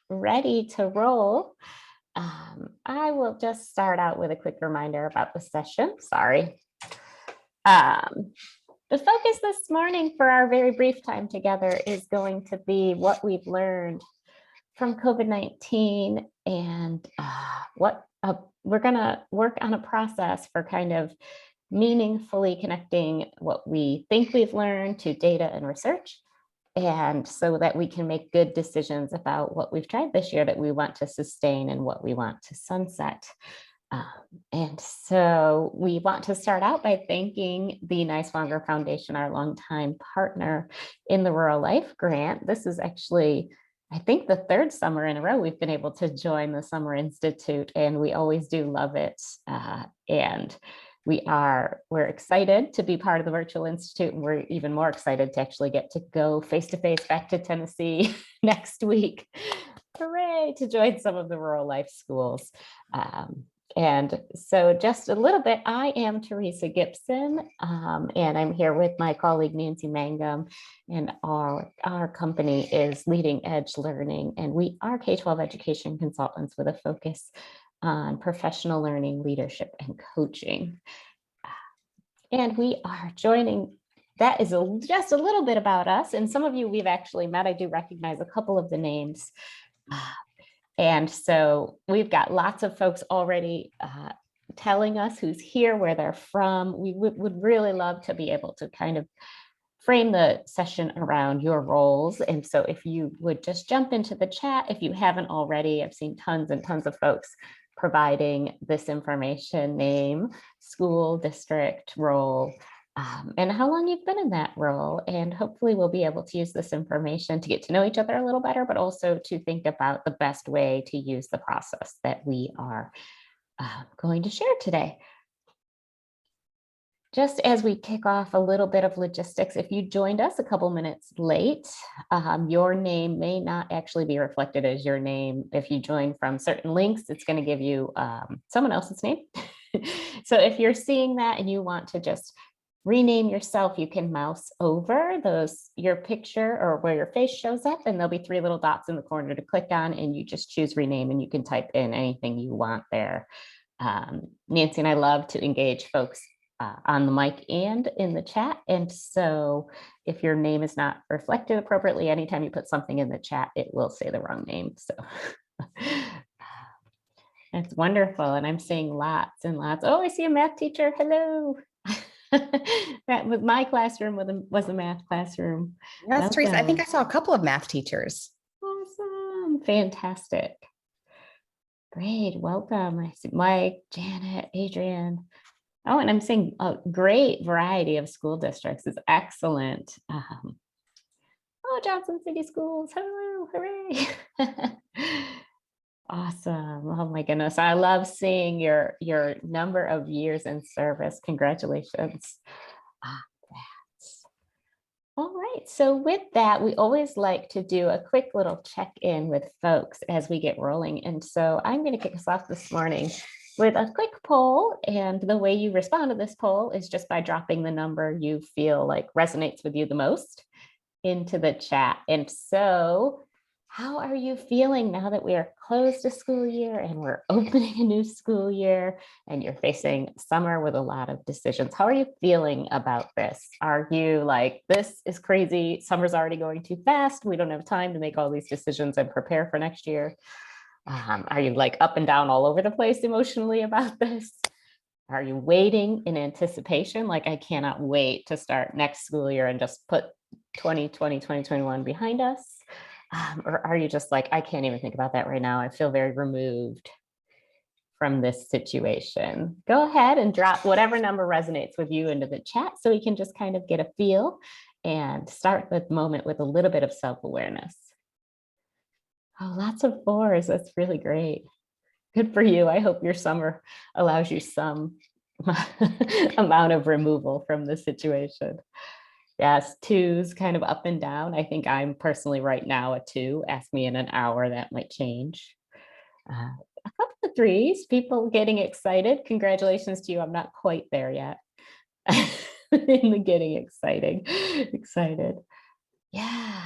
ready to roll. I will just start out with a quick reminder about the session. Sorry. The focus this morning for our very brief time together is going to be what we've learned from COVID-19 and we're going to work on a process for kind of meaningfully connecting what we think we've learned to data and research, and so that we can make good decisions about what we've tried this year that we want to sustain and what we want to sunset. And so we want to start out by thanking the Niswonger Foundation, our longtime partner in the Rural Life Grant. This is actually, I think, the third summer in a row we've been able to join the Summer Institute, and we always do love it. And we're excited to be part of the Virtual Institute, and we're even more excited to actually get to go face-to-face back to Tennessee next week. Hooray, to join some of the rural life schools. And so just a little bit, I am Teresa Gibson, and I'm here with my colleague Nancy Mangum, and our company is Leading Edge Learning, and we are K-12 education consultants with a focus on professional learning, leadership, and coaching. And we are joining, that is just a little bit about us, and some of you we've actually met. I do recognize a couple of the names. And so we've got lots of folks already telling us who's here, where they're from. We would really love to be able to kind of frame the session around your roles. And so if you would just jump into the chat, if you haven't already, I've seen tons and tons of folks providing this information: name, school, district, role, and how long you've been in that role. And hopefully we'll be able to use this information to get to know each other a little better, but also to think about the best way to use the process that we are going to share today. Just as we kick off, a little bit of logistics. If you joined us a couple minutes late, your name may not actually be reflected as your name. If you join from certain links, it's going to give you someone else's name. So if you're seeing that and you want to just rename yourself, you can mouse over your picture or where your face shows up, and there'll be 3 little dots in the corner to click on, and you just choose rename, and you can type in anything you want there. Nancy and I love to engage folks on the mic and in the chat. And so if your name is not reflected appropriately, anytime you put something in the chat, it will say the wrong name. So that's wonderful. And I'm seeing lots and lots. Oh, I see a math teacher. Hello. That was my classroom was a math classroom. Yes, welcome. Teresa, I think I saw a couple of math teachers. Awesome. Fantastic. Great. Welcome. I see Mike, Janet, Adrian. Oh, and I'm seeing a great variety of school districts. Is excellent. Oh, Johnson City Schools. Hello. Hooray. Awesome. Oh my goodness. I love seeing your number of years in service. Congratulations. All right. So with that, we always like to do a quick little check-in with folks as we get rolling. And so I'm going to kick us off this morning with a quick poll. And the way you respond to this poll is just by dropping the number you feel like resonates with you the most into the chat. And so how are you feeling now that we are closed a school year and we're opening a new school year and you're facing summer with a lot of decisions? How are you feeling about this? Are you like, this is crazy, summer's already going too fast, we don't have time to make all these decisions and prepare for next year? Are you like up and down all over the place emotionally about this? Are you waiting in anticipation? Like, I cannot wait to start next school year and just put 2020, 2021 behind us. Or are you just like, I can't even think about that right now. I feel very removed from this situation. Go ahead and drop whatever number resonates with you into the chat so we can just kind of get a feel and start the moment with a little bit of self-awareness. Oh, lots of 4s. That's really great. Good for you. I hope your summer allows you some amount of removal from the situation. Yes, 2s kind of up and down. I think I'm personally right now a 2. Ask me in an hour, that might change. A couple of 3s, people getting excited. Congratulations to you. I'm not quite there yet. In the getting excited. Yeah.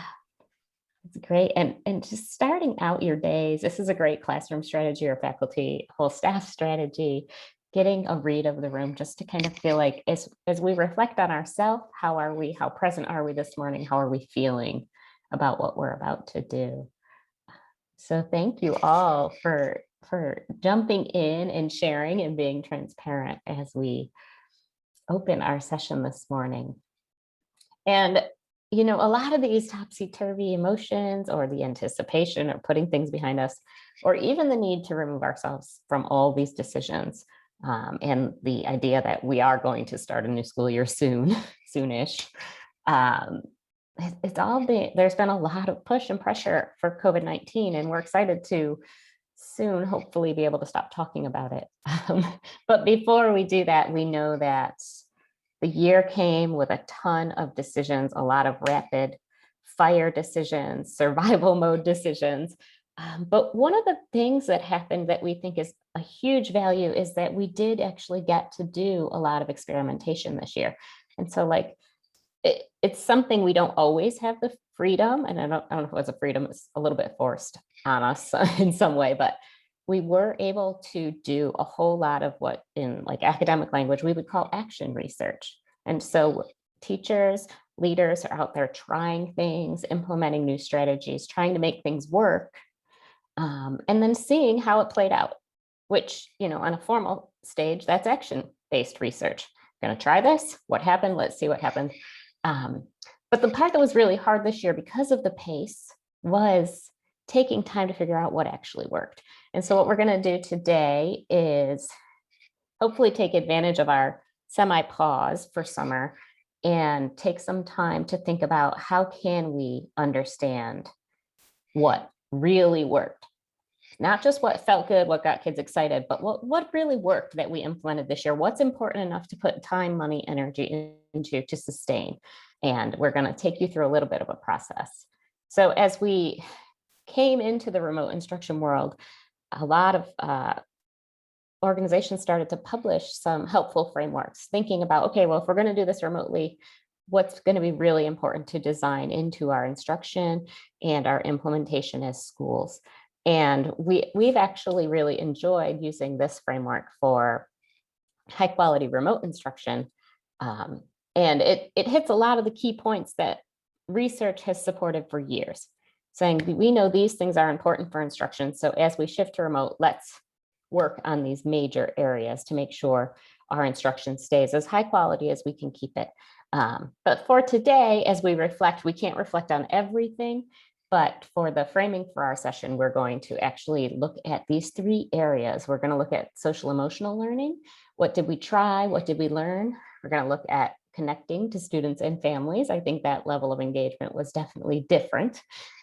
It's great. And just starting out your days, this is a great classroom strategy or faculty, whole staff strategy, getting a read of the room just to kind of feel like as we reflect on ourselves, how are we, how present are we this morning? How are we feeling about what we're about to do? So thank you all for jumping in and sharing and being transparent as we open our session this morning. And you know, a lot of these topsy-turvy emotions or the anticipation or putting things behind us, or even the need to remove ourselves from all these decisions, and the idea that we are going to start a new school year soon, soonish. It's all been, there's been a lot of push and pressure for COVID-19, and we're excited to soon hopefully be able to stop talking about it. But before we do that, we know that the year came with a ton of decisions, a lot of rapid fire decisions, survival mode decisions. But one of the things that happened that we think is a huge value is that we did actually get to do a lot of experimentation this year. And so like, it's something we don't always have the freedom, and I don't know if it was a freedom, it's a little bit forced on us in some way, but we were able to do a whole lot of what in like academic language we would call action research. And so teachers, leaders are out there trying things, implementing new strategies, trying to make things work, and then seeing how it played out, which, you know, on a formal stage, that's action-based research. Going to try this, what happened? Let's see what happened. But the part that was really hard this year because of the pace was taking time to figure out what actually worked. And so what we're going to do today is hopefully take advantage of our semi-pause for summer and take some time to think about how can we understand what really worked. Not just what felt good, what got kids excited, but what really worked that we implemented this year. What's important enough to put time, money, energy into to sustain. And we're going to take you through a little bit of a process. So as we came into the remote instruction world, a lot of organizations started to publish some helpful frameworks, thinking about, okay, well, if we're going to do this remotely, what's going to be really important to design into our instruction and our implementation as schools. And we've actually really enjoyed using this framework for high quality remote instruction. And it hits a lot of the key points that research has supported for years, saying we know these things are important for instruction. So as we shift to remote, let's work on these major areas to make sure our instruction stays as high quality as we can keep it. But for today, as we reflect, we can't reflect on everything. But for the framing for our session, we're going to actually look at these three areas. We're going to look at social emotional learning. What did we try? What did we learn? We're going to look at connecting to students and families. I think that level of engagement was definitely different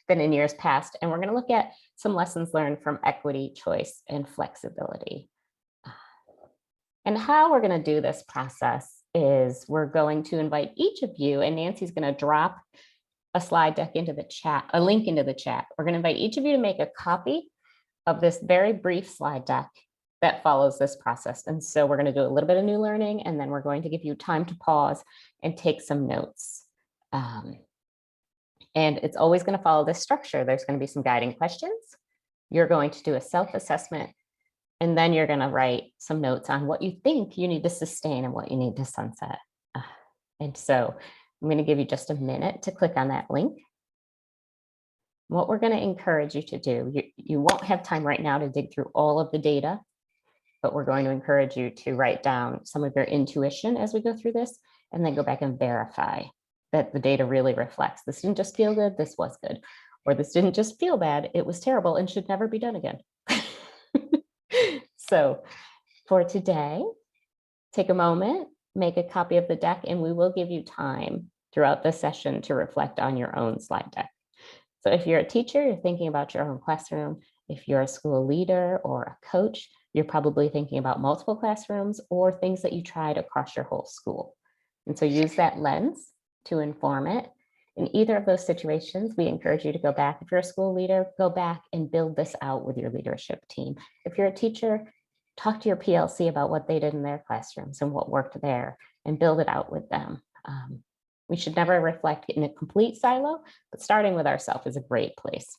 than in years past. And we're going to look at some lessons learned from equity, choice, and flexibility. And how we're going to do this process is we're going to invite each of you, and Nancy's going to drop a slide deck into the chat, a link into the chat. We're going to invite each of you to make a copy of this very brief slide deck that follows this process. And so we're going to do a little bit of new learning, and then we're going to give you time to pause and take some notes. And it's always going to follow this structure. There's going to be some guiding questions. You're going to do a self-assessment, and then you're going to write some notes on what you think you need to sustain and what you need to sunset. And so I'm going to give you just a minute to click on that link. What we're going to encourage you to do, you won't have time right now to dig through all of the data, but we're going to encourage you to write down some of your intuition as we go through this, and then go back and verify that the data really reflects this didn't just feel good, this was good, or this didn't just feel bad, it was terrible and should never be done again. So for today, take a moment, make a copy of the deck, and we will give you time throughout the session to reflect on your own slide deck. So if you're a teacher, you're thinking about your own classroom. If you're a school leader or a coach, you're probably thinking about multiple classrooms or things that you tried across your whole school. And so use that lens to inform it. In either of those situations, we encourage you to go back. If you're a school leader, go back and build this out with your leadership team. If you're a teacher, talk to your PLC about what they did in their classrooms and what worked there, and build it out with them. We should never reflect in a complete silo, but starting with ourselves is a great place.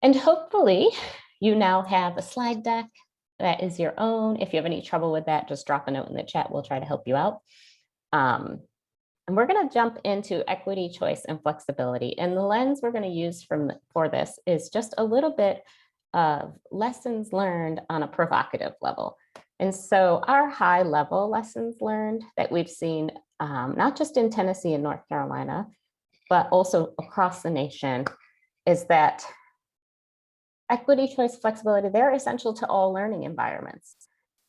And hopefully you now have a slide deck that is your own. If you have any trouble with that, just drop a note in the chat. We'll try to help you out. And we're going to jump into equity, choice, and flexibility. And the lens we're going to use for this is just a little bit of lessons learned on a provocative level. And so our high level lessons learned that we've seen, not just in Tennessee and North Carolina, but also across the nation, is that equity, choice, flexibility, they're essential to all learning environments.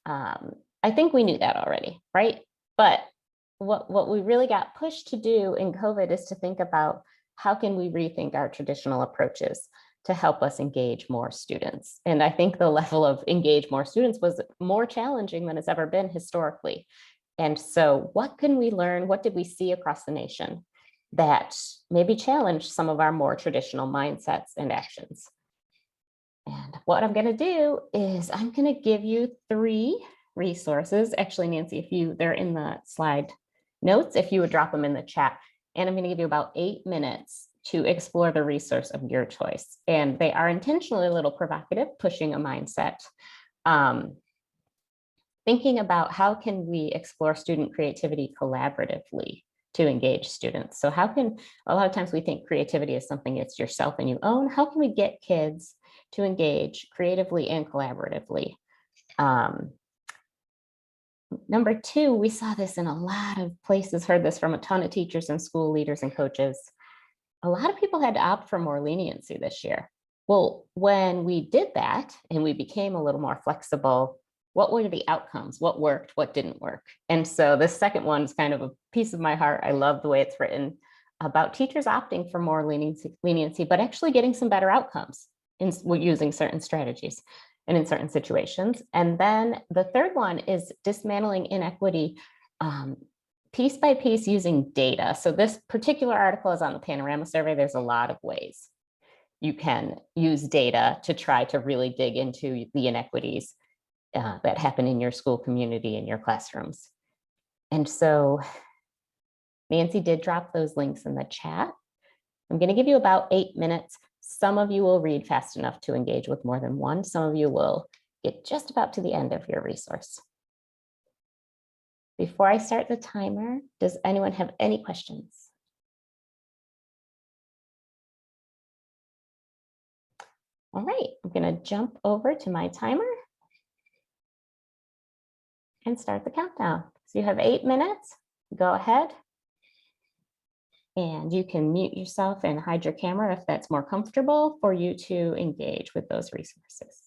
I think we knew that already, right? But what we really got pushed to do in COVID is to think about how can we rethink our traditional approaches to help us engage more students. And I think the level of engage more students was more challenging than it's ever been historically. And so what can we learn? What did we see across the nation that maybe challenged some of our more traditional mindsets and actions? And what I'm going to do is I'm going to give you 3 resources. Actually, Nancy, they're in the slide notes, if you would drop them in the chat. And I'm going to give you about 8 minutes to explore the resource of your choice. And they are intentionally a little provocative, pushing a mindset. Thinking about how can we explore student creativity collaboratively to engage students. So how can, a lot of times we think creativity is something it's yourself and you own. How can we get kids to engage creatively and collaboratively? Number 2, we saw this in a lot of places, heard this from a ton of teachers and school leaders and coaches. A lot of people had to opt for more leniency this year. Well, when we did that and we became a little more flexible, what were the outcomes? What worked? What didn't work? And so this second one is kind of a piece of my heart. I love the way it's written about teachers opting for more leniency, but actually getting some better outcomes in using certain strategies and in certain situations. And then the third one is dismantling inequity piece by piece using data. So this particular article is on the Panorama survey. There's a lot of ways you can use data to try to really dig into the inequities that happen in your school community, in your classrooms. And so Nancy did drop those links in the chat. I'm going to give you about 8 minutes. Some of you will read fast enough to engage with more than one. Some of you will get just about to the end of your resource. Before I start the timer, does anyone have any questions? All right, I'm going to jump over to my timer and start the countdown. So you have 8 minutes. Go ahead. And you can mute yourself and hide your camera if that's more comfortable for you to engage with those resources.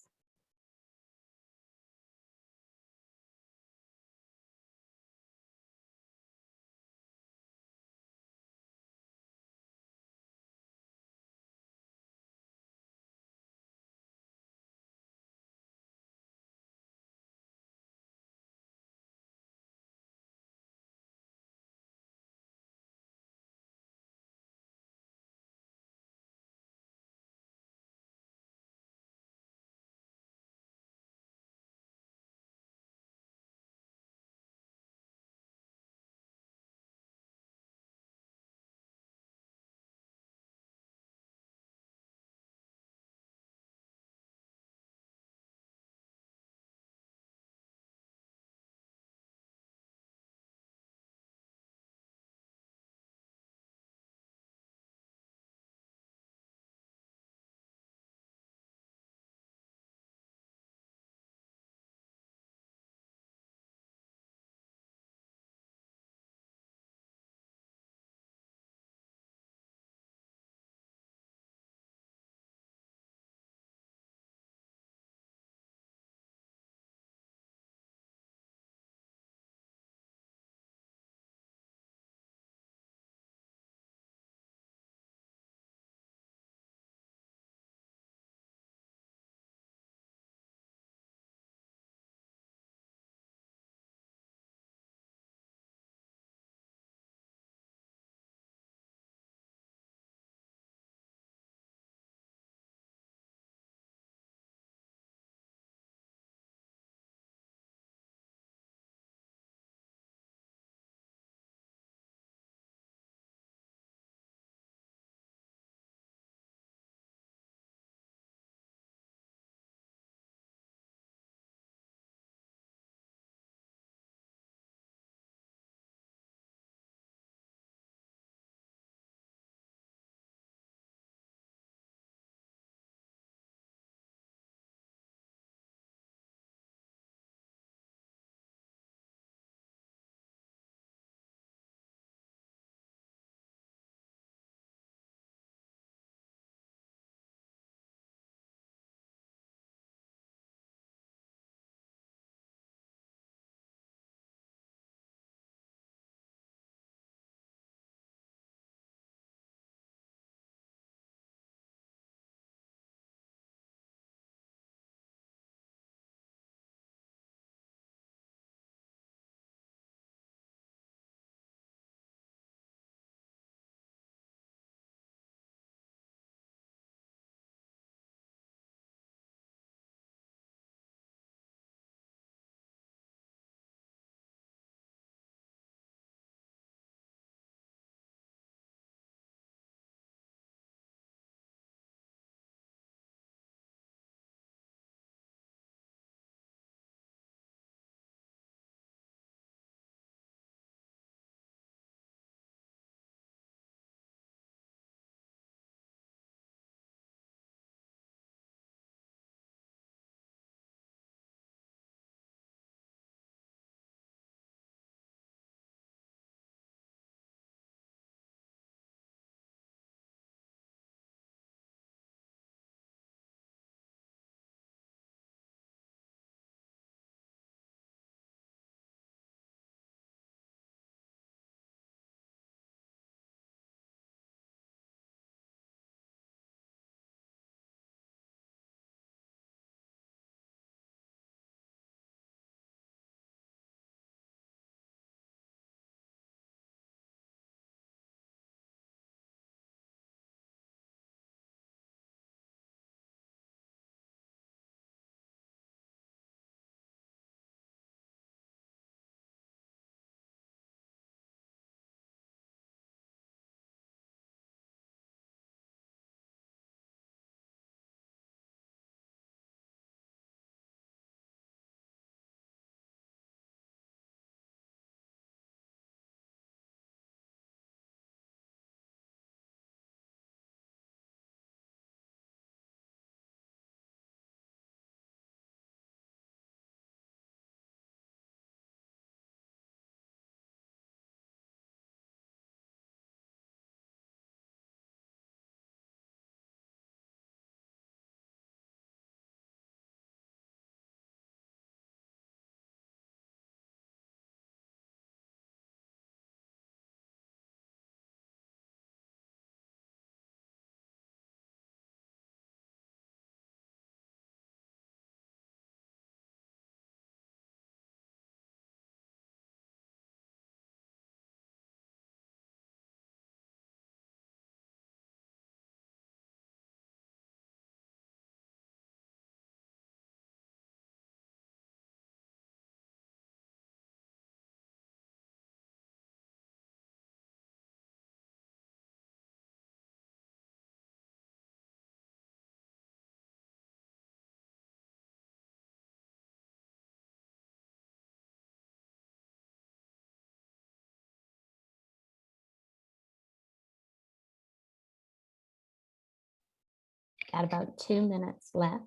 Got about 2 minutes left.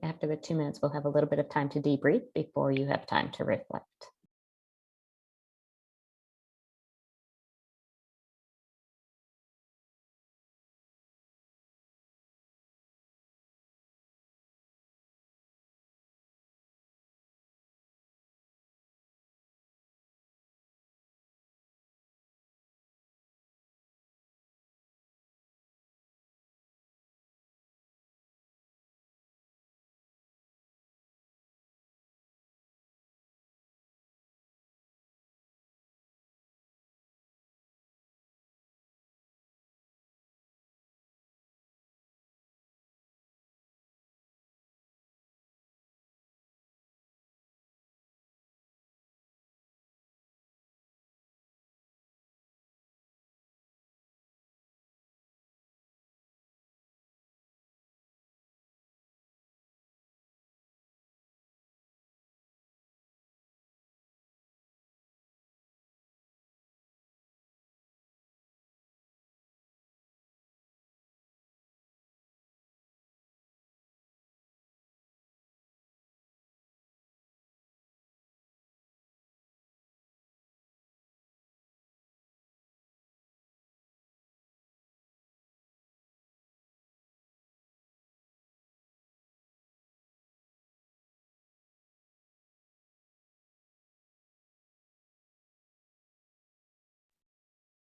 After the 2 minutes, we'll have a little bit of time to debrief before you have time to reflect.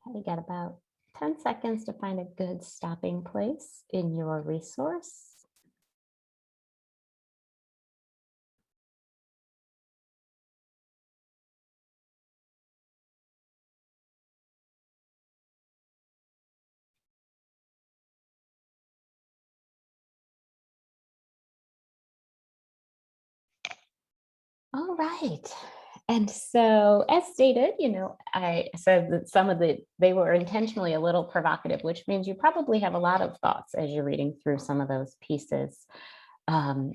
You got about 10 seconds to find a good stopping place in your resource. All right. And so as stated, I said that they were intentionally a little provocative, which means you probably have a lot of thoughts as you're reading through some of those pieces. We're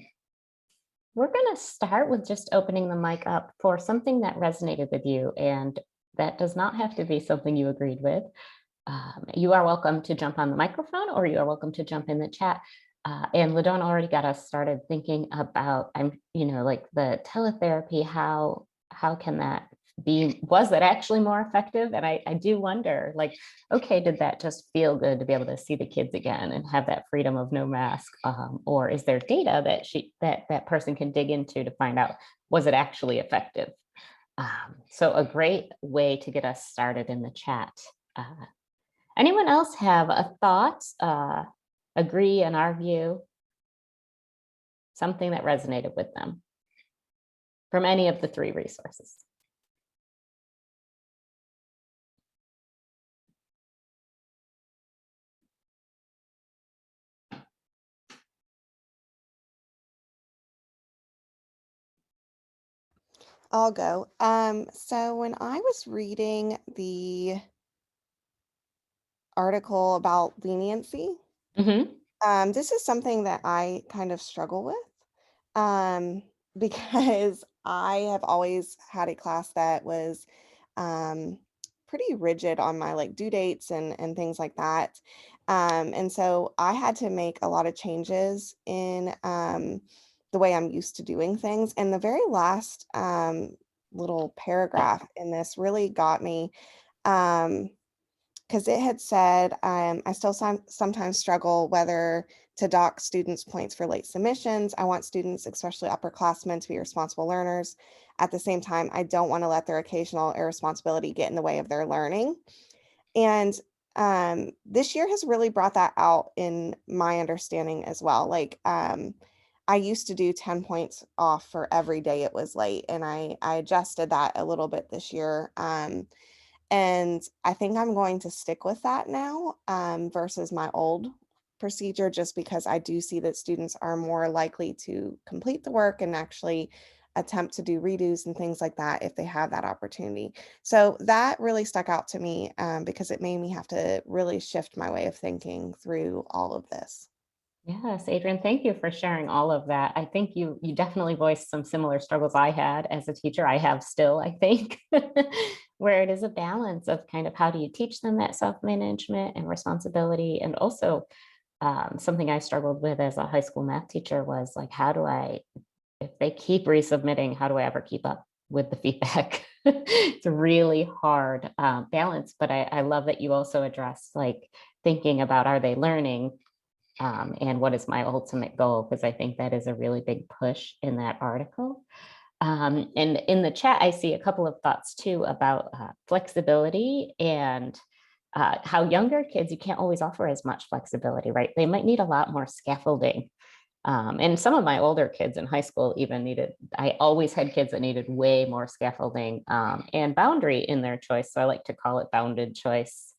going to start with just opening the mic up for something that resonated with you. And that does not have to be something you agreed with. You are welcome to jump on the microphone, or you are welcome to jump in the chat. And LaDawn already got us started thinking about, like the teletherapy, how can that be, was that actually more effective? And I do wonder, like, okay, did that just feel good to be able to see the kids again and have that freedom of no mask? Or is there data that person can dig into to find out, was it actually effective? So a great way to get us started in the chat. Anyone else have a thought, agree and argue, something that resonated with them from any of the 3 resources? I'll go. So when I was reading the article about leniency, this is something that I kind of struggle with, because I have always had a class that was pretty rigid on my like due dates and things like that. And so I had to make a lot of changes in the way I'm used to doing things. And the very last little paragraph in this really got me. Because it had said, I still sometimes struggle whether to dock students points for late submissions. I want students, especially upperclassmen, to be responsible learners. At the same time, I don't want to let their occasional irresponsibility get in the way of their learning. And this year has really brought that out in my understanding as well. Like, I used to do 10 points off for every day it was late, and I adjusted that a little bit this year. And I think I'm going to stick with that now, versus my old procedure, just because I do see that students are more likely to complete the work and actually attempt to do redos and things like that if they have that opportunity. So that really stuck out to me, because it made me have to really shift my way of thinking through all of this. Yes, Adrienne, thank you for sharing all of that. I think you definitely voiced some similar struggles I had as a teacher. I have still, I think. where it is a balance of kind of how do you teach them that self-management and responsibility. And also something I struggled with as a high school math teacher was like, how do I, if they keep resubmitting, how do I ever keep up with the feedback? It's a really hard balance, but I love that you also addressed like thinking about, are they learning? And what is my ultimate goal? Because I think that is a really big push in that article. And in the chat, I see a couple of thoughts too about flexibility and how younger kids, you can't always offer as much flexibility, right? They might need a lot more scaffolding. And some of my older kids in high school even needed, I always had kids that needed way more scaffolding and boundary in their choice. So I like to call it bounded choice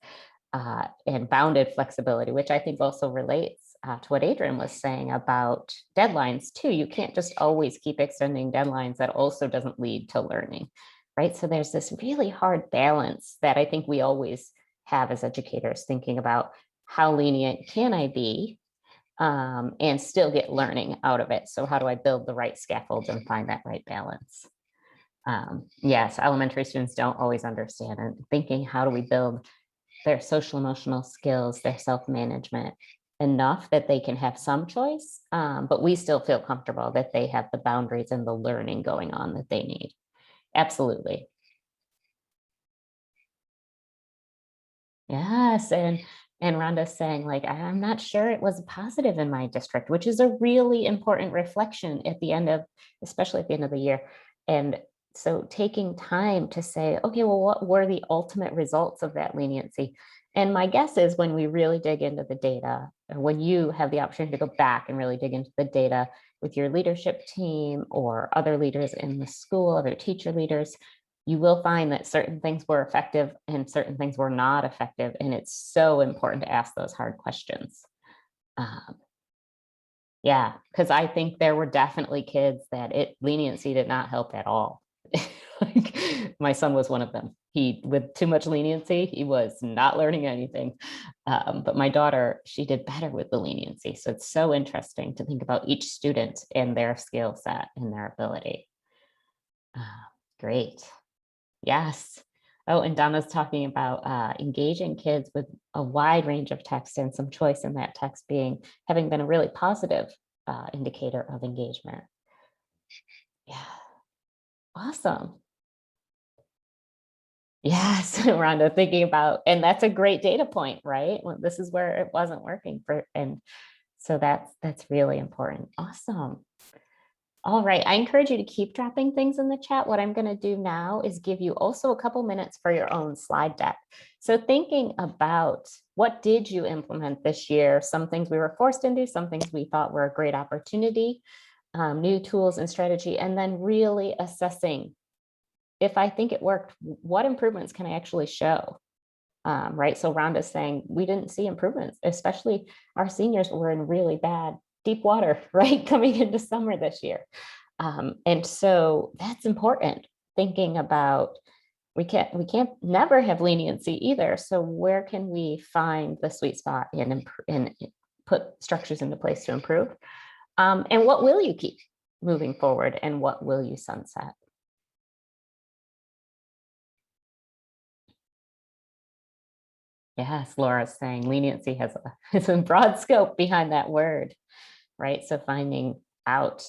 and bounded flexibility, which I think also relates to what Adrian was saying about deadlines too. You can't just always keep extending deadlines. That also doesn't lead to learning, right? So there's this really hard balance that I think we always have as educators, thinking about how lenient can I be and still get learning out of it. So how do I build the right scaffolds and find that right balance? Yes, elementary students don't always understand, and thinking how do we build their social emotional skills, their self-management enough that they can have some choice, but we still feel comfortable that they have the boundaries and the learning going on that they need. Absolutely. Yes, and Rhonda's saying like, I'm not sure it was positive in my district, which is a really important reflection at the end of, especially at the end of the year. And so taking time to say, okay, well, what were the ultimate results of that leniency? And my guess is when we really dig into the data, or when you have the opportunity to go back and really dig into the data with your leadership team or other leaders in the school, other teacher leaders, you will find that certain things were effective and certain things were not effective. And it's so important to ask those hard questions. Yeah, because I think there were definitely kids that leniency did not help at all. Like, my son was one of them. He, with too much leniency, he was not learning anything. But my daughter, she did better with the leniency. So it's so interesting to think about each student and their skill set and their ability. Great. Yes. Oh, and Donna's talking about engaging kids with a wide range of text and some choice in that text having been a really positive indicator of engagement. Yeah. Awesome. Yes, Rhonda, thinking about, and that's a great data point, right? Well, this is where it wasn't working for, and so that's really important. Awesome. All right, I encourage you to keep dropping things in the chat. What I'm going to do now is give you also a couple minutes for your own slide deck. So thinking about what did you implement this year, some things we were forced into, some things we thought were a great opportunity, new tools and strategy, and then really assessing if I think it worked, what improvements can I actually show? Right, so Rhonda's saying we didn't see improvements, especially our seniors were in really bad deep water, right, coming into summer this year. And so that's important, thinking about we can't never have leniency either. So where can we find the sweet spot and put structures into place to improve? And what will you keep moving forward and what will you sunset? Yes, Laura's saying leniency has a broad scope behind that word, right? So finding out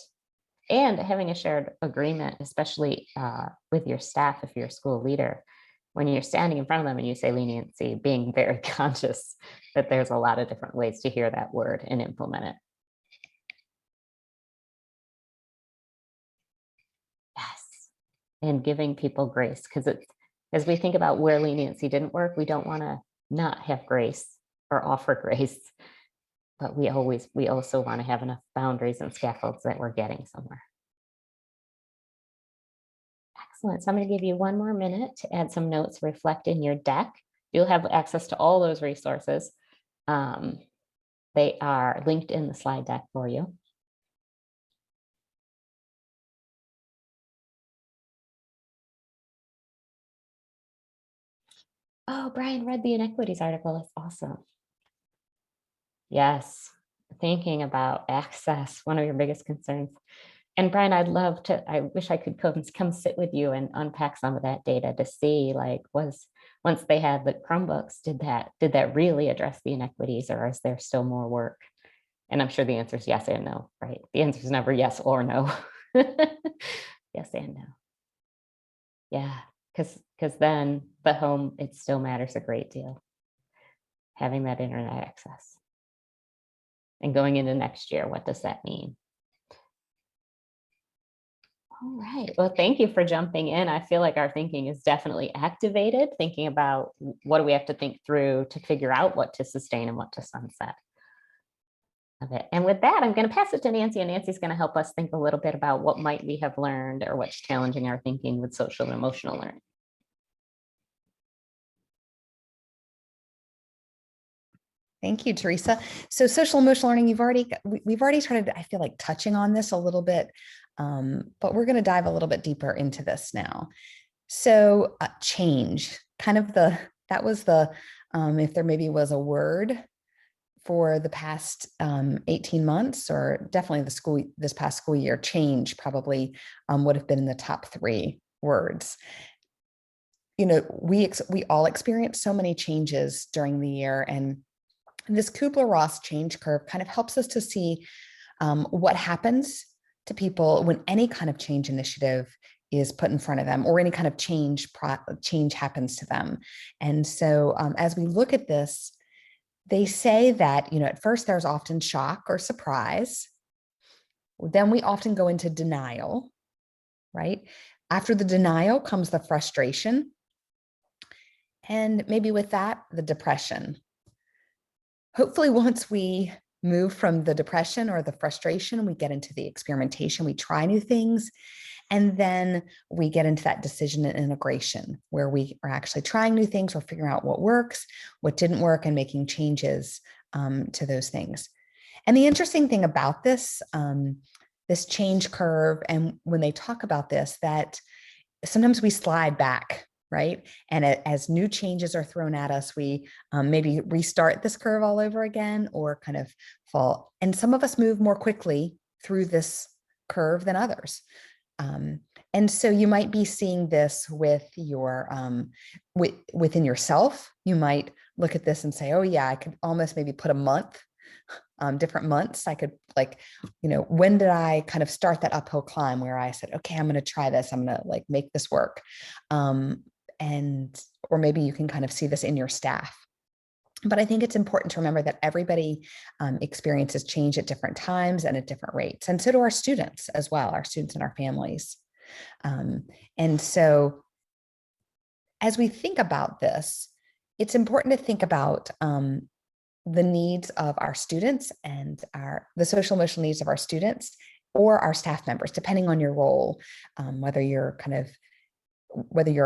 and having a shared agreement, especially with your staff, if you're a school leader, when you're standing in front of them and you say leniency, being very conscious that there's a lot of different ways to hear that word and implement it. Yes, and giving people grace, because it's, as we think about where leniency didn't work, we don't want to not have grace or offer grace, but we also want to have enough boundaries and scaffolds that we're getting somewhere. Excellent. So I'm going to give you one more minute to add some notes, reflect in your deck. You'll have access to all those resources. They are linked in the slide deck for you. Oh, Brian read the inequities article. That's awesome. Yes, thinking about access, one of your biggest concerns. And Brian, I wish I could come sit with you and unpack some of that data to see, like, once they had the Chromebooks, did that really address the inequities, or is there still more work? And I'm sure the answer is yes and no, right? The answer is never yes or no. Yes and no. Yeah, because then the home, it still matters a great deal, having that internet access. And going into next year, what does that mean? All right. Well, thank you for jumping in. I feel like our thinking is definitely activated, thinking about what do we have to think through to figure out what to sustain and what to sunset of it. And with that, I'm going to pass it to Nancy, and Nancy's going to help us think a little bit about what might we have learned or what's challenging our thinking with social and emotional learning. Thank you, Teresa. So social emotional learning, we've already started, I feel like, touching on this a little bit, but we're going to dive a little bit deeper into this now. So change, kind of that was if there maybe was a word for the past 18 months, or definitely this past school year, change probably would have been in the top 3 words. You know, we all experience so many changes during the year, and this Kübler-Ross change curve kind of helps us to see what happens to people when any kind of change initiative is put in front of them, or any kind of change happens to them. And so as we look at this, they say that, at first there's often shock or surprise. Then we often go into denial, right? After the denial comes the frustration. And maybe with that, the depression. Hopefully, once we move from the depression or the frustration, we get into the experimentation, we try new things, and then we get into that decision and integration, where we are actually trying new things, we're figuring out what works, what didn't work, and making changes to those things. And the interesting thing about this, this change curve, and when they talk about this, that sometimes we slide back, right? And as new changes are thrown at us, we maybe restart this curve all over again, or kind of fall. And some of us move more quickly through this curve than others. And so you might be seeing this with your within yourself. You might look at this and say, oh yeah, I could almost maybe put a month, different months. I could, like, when did I kind of start that uphill climb where I said, okay, I'm going to try this. I'm going to make this work. Or maybe you can kind of see this in your staff. But I think it's important to remember that everybody experiences change at different times and at different rates. And so do our students as well, our students and our families. And so as we think about this, it's important to think about the needs of our students and the social emotional needs of our students or our staff members, depending on your role, whether you're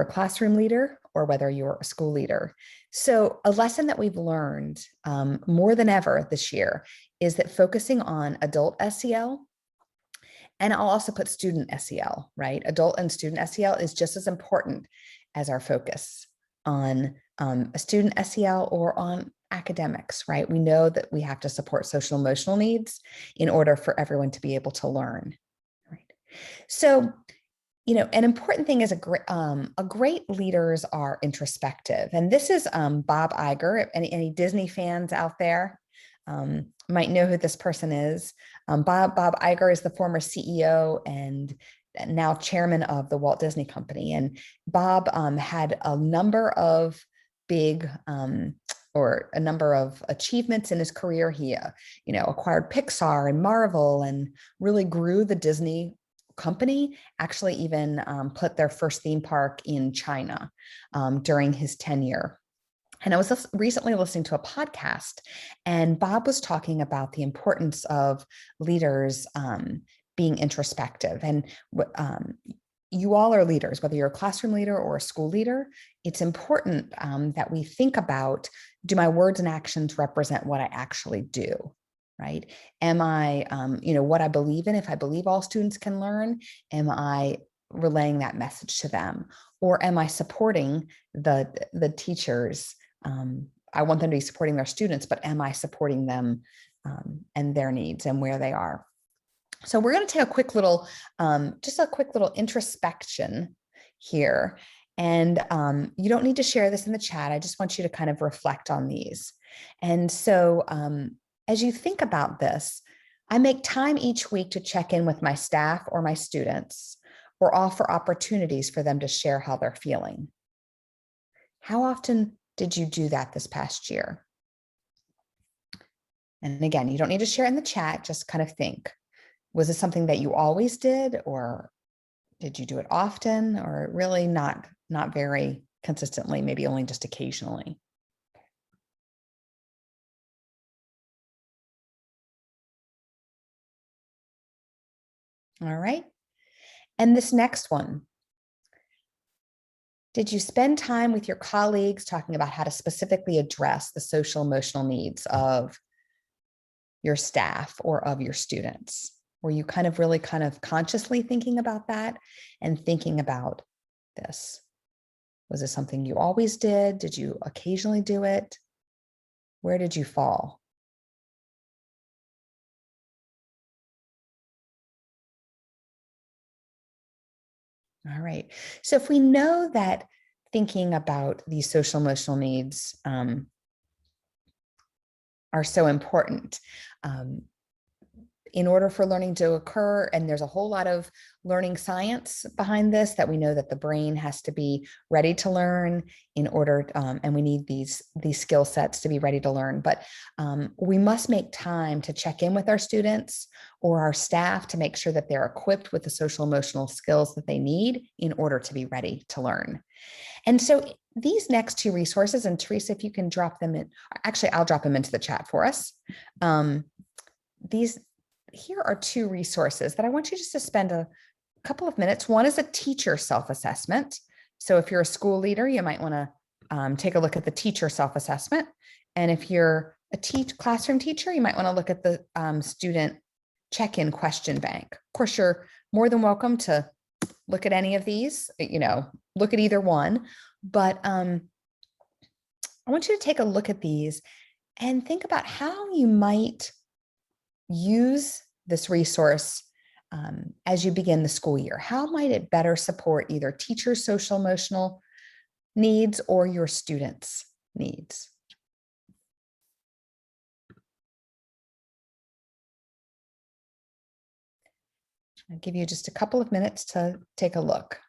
a classroom leader or whether you're a school leader. So a lesson that we've learned more than ever this year is that focusing on adult SEL, and I'll also put student SEL, right? Adult and student SEL is just as important as our focus on a student SEL or on academics, right? We know that we have to support social emotional needs in order for everyone to be able to learn, right? So, an important thing is a great leaders are introspective. And this is Bob Iger. Any Disney fans out there might know who this person is. Bob Iger is the former CEO and now chairman of the Walt Disney Company. And Bob had a number of big or a number of achievements in his career. He, acquired Pixar and Marvel and really grew the Disney company, actually even put their first theme park in China during his tenure. And I was recently listening to a podcast, and Bob was talking about the importance of leaders being introspective. And you all are leaders, whether you're a classroom leader or a school leader. It's important that we think about, do my words and actions represent what I actually do? Right? Am I, what I believe in? If I believe all students can learn, am I relaying that message to them? Or am I supporting the teachers? I want them to be supporting their students, but am I supporting them and their needs and where they are? So we're going to take a quick little, just a quick little introspection here. And you don't need to share this in the chat. I just want you to kind of reflect on these. And so as you think about this, I make time each week to check in with my staff or my students or offer opportunities for them to share how they're feeling. How often did you do that this past year? And again, you don't need to share it in the chat, just kind of think. Was it something that you always did, or did you do it often, or really not very consistently, maybe only just occasionally? All right. And this next one, did you spend time with your colleagues talking about how to specifically address the social emotional needs of your staff or of your students? Were you really consciously thinking about that and thinking about this? Was it something you always did? Did you occasionally do it? Where did you fall? All right. So if we know that thinking about these social emotional needs are so important, in order for learning to occur, and there's a whole lot of learning science behind this, that we know that the brain has to be ready to learn in order, and we need these skill sets to be ready to learn. But we must make time to check in with our students or our staff to make sure that they're equipped with the social emotional skills that they need in order to be ready to learn. And so these next two resources, and Teresa, if you can drop them in, actually, I'll drop them into the chat for us. Here are two resources that I want you just to spend a couple of minutes. One is a teacher self-assessment. So if you're a school leader, you might want to take a look at the teacher self-assessment. And if you're a classroom teacher, you might want to look at the student check-in question bank. Of course, you're more than welcome to look at any of these, look at either one. But I want you to take a look at these and think about how you might use this resource as you begin the school year. How might it better support either teachers' social emotional needs or your students' needs? I'll give you just a couple of minutes to take a look.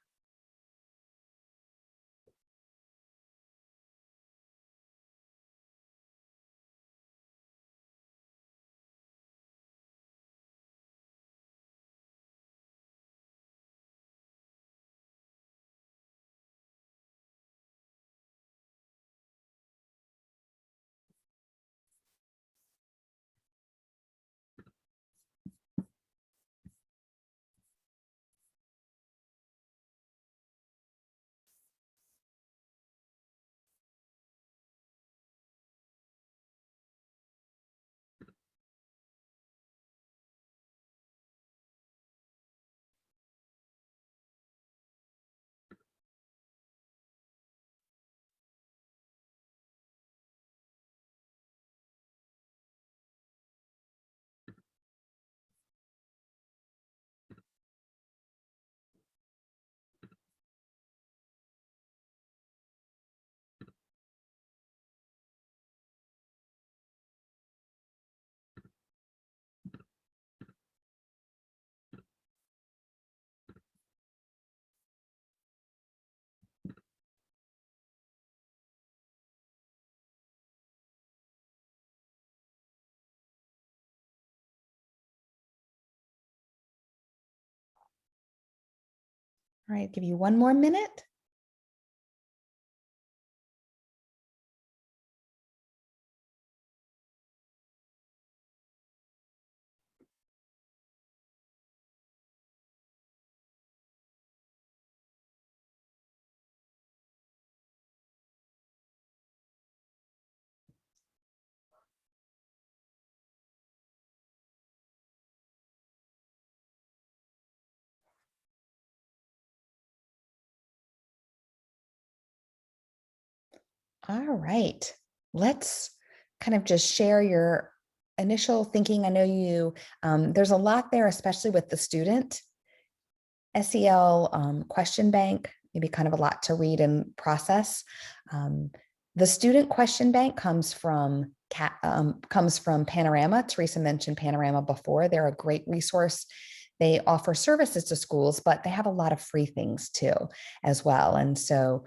All right, give you one more minute. All right, let's kind of just share your initial thinking? I know you, there's a lot there, especially with the student. SEL question bank, maybe kind of a lot to read and process. The student question bank comes from Panorama. Teresa mentioned Panorama before. They're a great resource. They offer services to schools, but they have a lot of free things too, as well. And so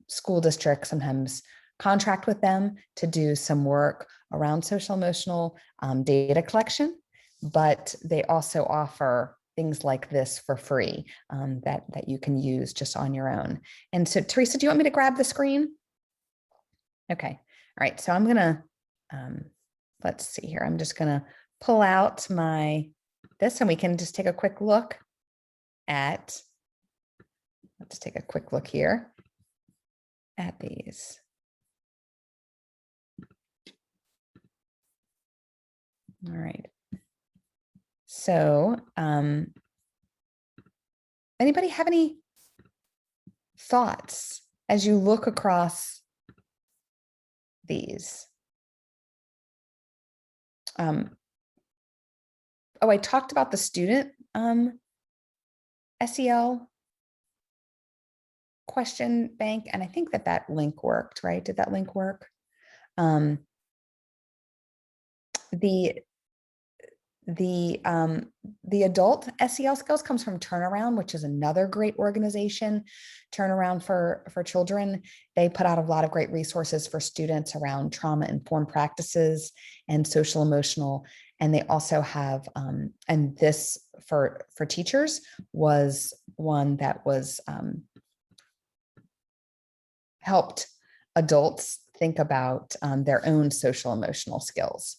school districts sometimes contract with them to do some work around social emotional data collection, but they also offer things like this for free that you can use just on your own. And so, Teresa, do you want me to grab the screen? Okay. All right. So I'm going to, let's see here. I'm just going to pull out this and we can just take a quick look at, let's take a quick look here at these. All right. So, anybody have any thoughts as you look across these? Oh, I talked about the student SEL question bank, and I think that link worked, right? Did that link work? The adult SEL skills comes from Turnaround, which is another great organization, Turnaround for Children. They put out a lot of great resources for students around trauma-informed practices and social emotional. And they also have, and this for teachers was one that was helped adults think about their own social emotional skills.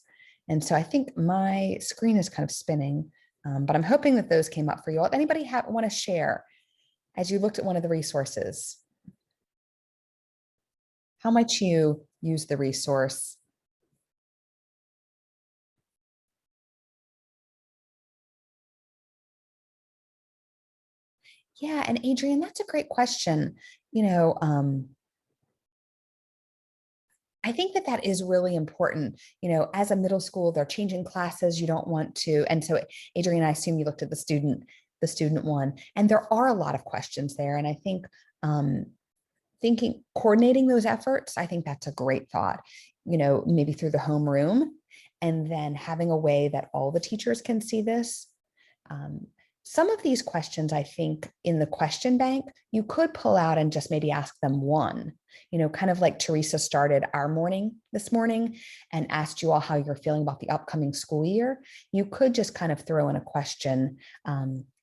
And so I think my screen is kind of spinning, but I'm hoping that those came up for you all. Anybody want to share as you looked at one of the resources? How might you use the resource? Yeah, and Adrienne, that's a great question. You know, I think that is really important. You know, as a middle school, they're changing classes. You don't want to. And so, Adrienne, I assume you looked at the student one, and there are a lot of questions there. And I think coordinating those efforts, I think that's a great thought. You know, maybe through the homeroom, and then having a way that all the teachers can see this. Some of these questions, I think, in the question bank, you could pull out and just maybe ask them one, you know, kind of like Teresa started our morning this morning and asked you all how you're feeling about the upcoming school year. You could just kind of throw in a question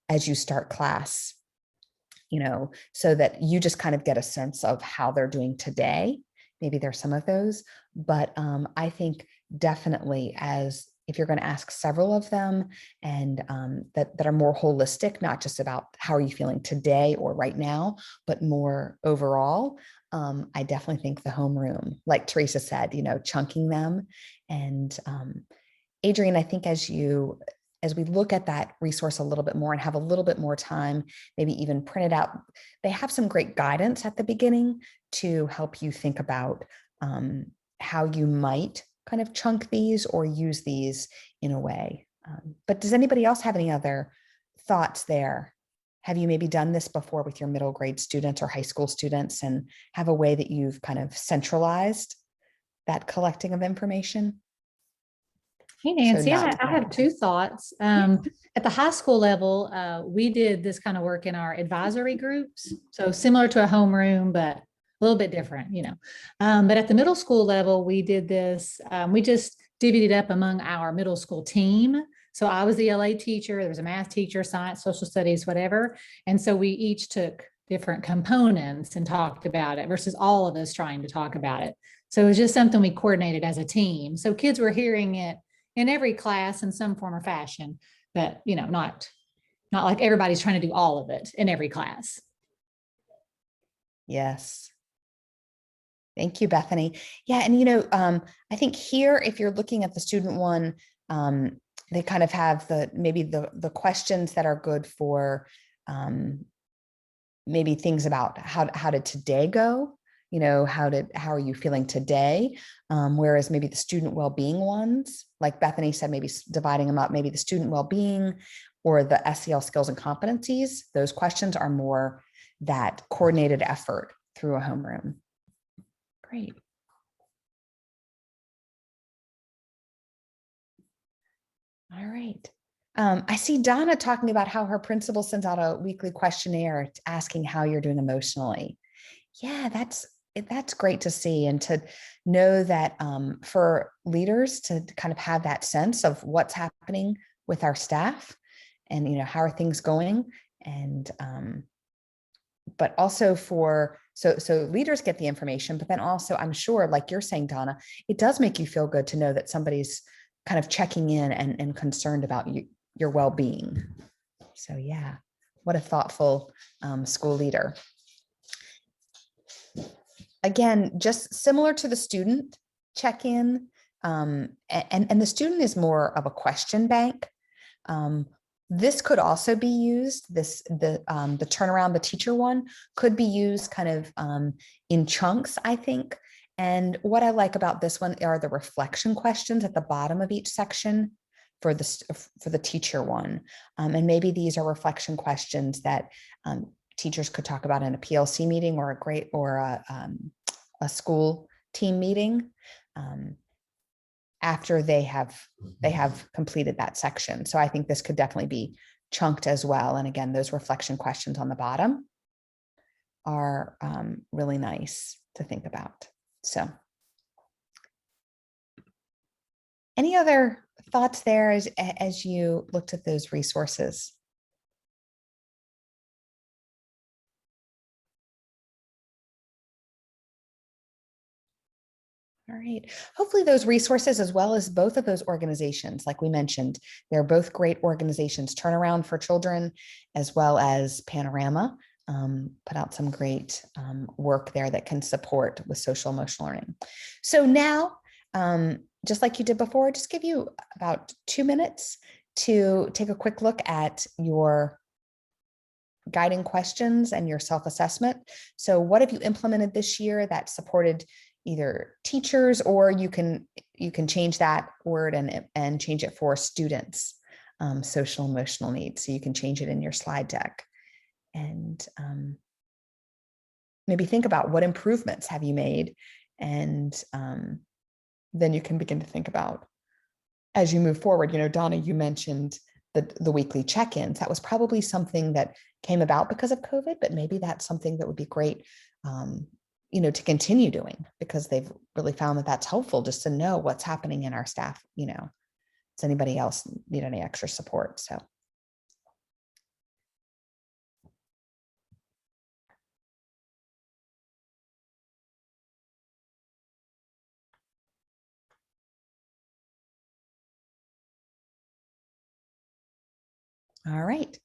as you start class, you know, so that you just kind of get a sense of how they're doing today. Maybe there's some of those, but I think definitely if you're going to ask several of them and that are more holistic, not just about how are you feeling today or right now, but more overall, I definitely think the homeroom, like Teresa said, you know, chunking them. And Adrienne, I think as we look at that resource a little bit more and have a little bit more time, maybe even print it out, they have some great guidance at the beginning to help you think about how you might kind of chunk these or use these in a way. But does anybody else have any other thoughts there? Have you maybe done this before with your middle grade students or high school students and have a way that you've kind of centralized that collecting of information? Hey, Nancy, So I have two thoughts. At the high school level, we did this kind of work in our advisory groups. So similar to a homeroom, but a little bit different, you know. But at the middle school level, we did this. We just divvied it up among our middle school team. So I was the LA teacher. There was a math teacher, science, social studies, whatever. And so we each took different components and talked about it versus all of us trying to talk about it. So it was just something we coordinated as a team. So kids were hearing it in every class in some form or fashion, but you know, not like everybody's trying to do all of it in every class. Yes. Thank you, Bethany. Yeah, and you know, I think here, if you're looking at the student one, they kind of have maybe the questions that are good for maybe things about how did today go, how are you feeling today? Whereas maybe the student well-being ones, like Bethany said, maybe dividing them up, maybe the student well-being or the SEL skills and competencies, those questions are more that coordinated effort through a homeroom. Great. All right. I see Donna talking about how her principal sends out a weekly questionnaire asking how you're doing emotionally. Yeah, that's great to see, and to know that for leaders to kind of have that sense of what's happening with our staff, and how are things going, and but also so leaders get the information, but then also I'm sure, like you're saying, Donna, it does make you feel good to know that somebody's kind of checking in and concerned about your well-being. So yeah, what a thoughtful school leader. Again, just similar to the student check-in, and the student is more of a question bank. This could also be used, the turnaround the teacher one could be used kind of in chunks, I think. And what I like about this one are the reflection questions at the bottom of each section for the teacher one. And maybe these are reflection questions that teachers could talk about in a PLC meeting or a school team meeting after they have completed that section. So I think this could definitely be chunked as well. And again, those reflection questions on the bottom are really nice to think about. So any other thoughts there as you looked at those resources? All right. Hopefully those resources, as well as both of those organizations, like we mentioned, they're both great organizations, Turnaround for Children, as well as Panorama, put out some great work there that can support with social emotional learning. So now, just like you did before, just give you about 2 minutes to take a quick look at your guiding questions and your self-assessment. So what have you implemented this year that supported either teachers, or you can change that word and change it for students, social emotional needs. So you can change it in your slide deck, and maybe think about what improvements have you made, and then you can begin to think about as you move forward. Donna, you mentioned the weekly check-ins. That was probably something that came about because of COVID, but maybe that's something that would be great to continue doing, because they've really found that that's helpful, just to know what's happening in our staff. Does anybody else need any extra support? So. All right.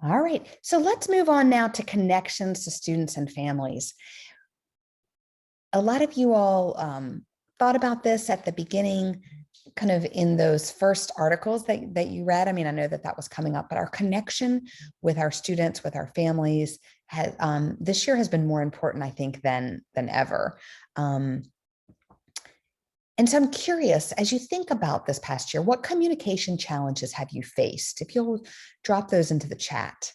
All right, so let's move on now to connections to students and families. A lot of you all thought about this at the beginning, kind of in those first articles that you read. I mean, I know that was coming up, but our connection with our students, with our families, has this year has been more important, I think, than ever. And so I'm curious, as you think about this past year, what communication challenges have you faced? If you'll drop those into the chat.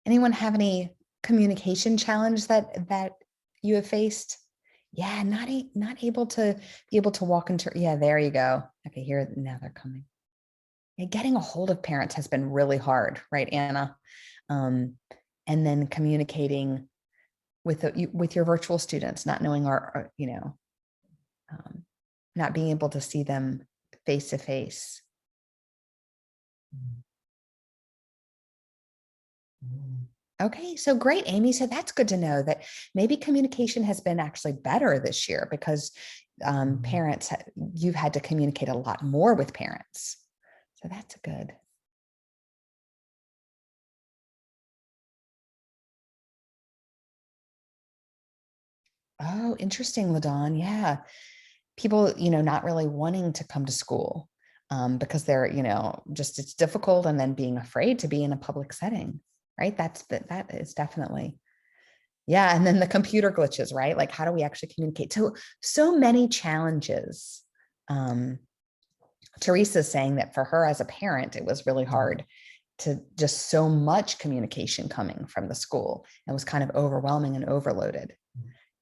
Anyone have any communication challenge that you have faced? Yeah, not able to be able to walk into, yeah, there you go. Okay, here, now they're coming. Yeah, getting a hold of parents has been really hard, right, Anna? And then communicating with your virtual students, not knowing not being able to see them face to face. Okay, so great, Amy. So that's good to know that maybe communication has been actually better this year because parents, you've had to communicate a lot more with parents. So that's good. Oh, interesting, LaDawn. Yeah. People, not really wanting to come to school because they're, just it's difficult, and then being afraid to be in a public setting, right? That is definitely, yeah. And then the computer glitches, right? Like, how do we actually communicate? So many challenges. Teresa's saying that for her as a parent, it was really hard to just so much communication coming from the school. It was kind of overwhelming and overloaded.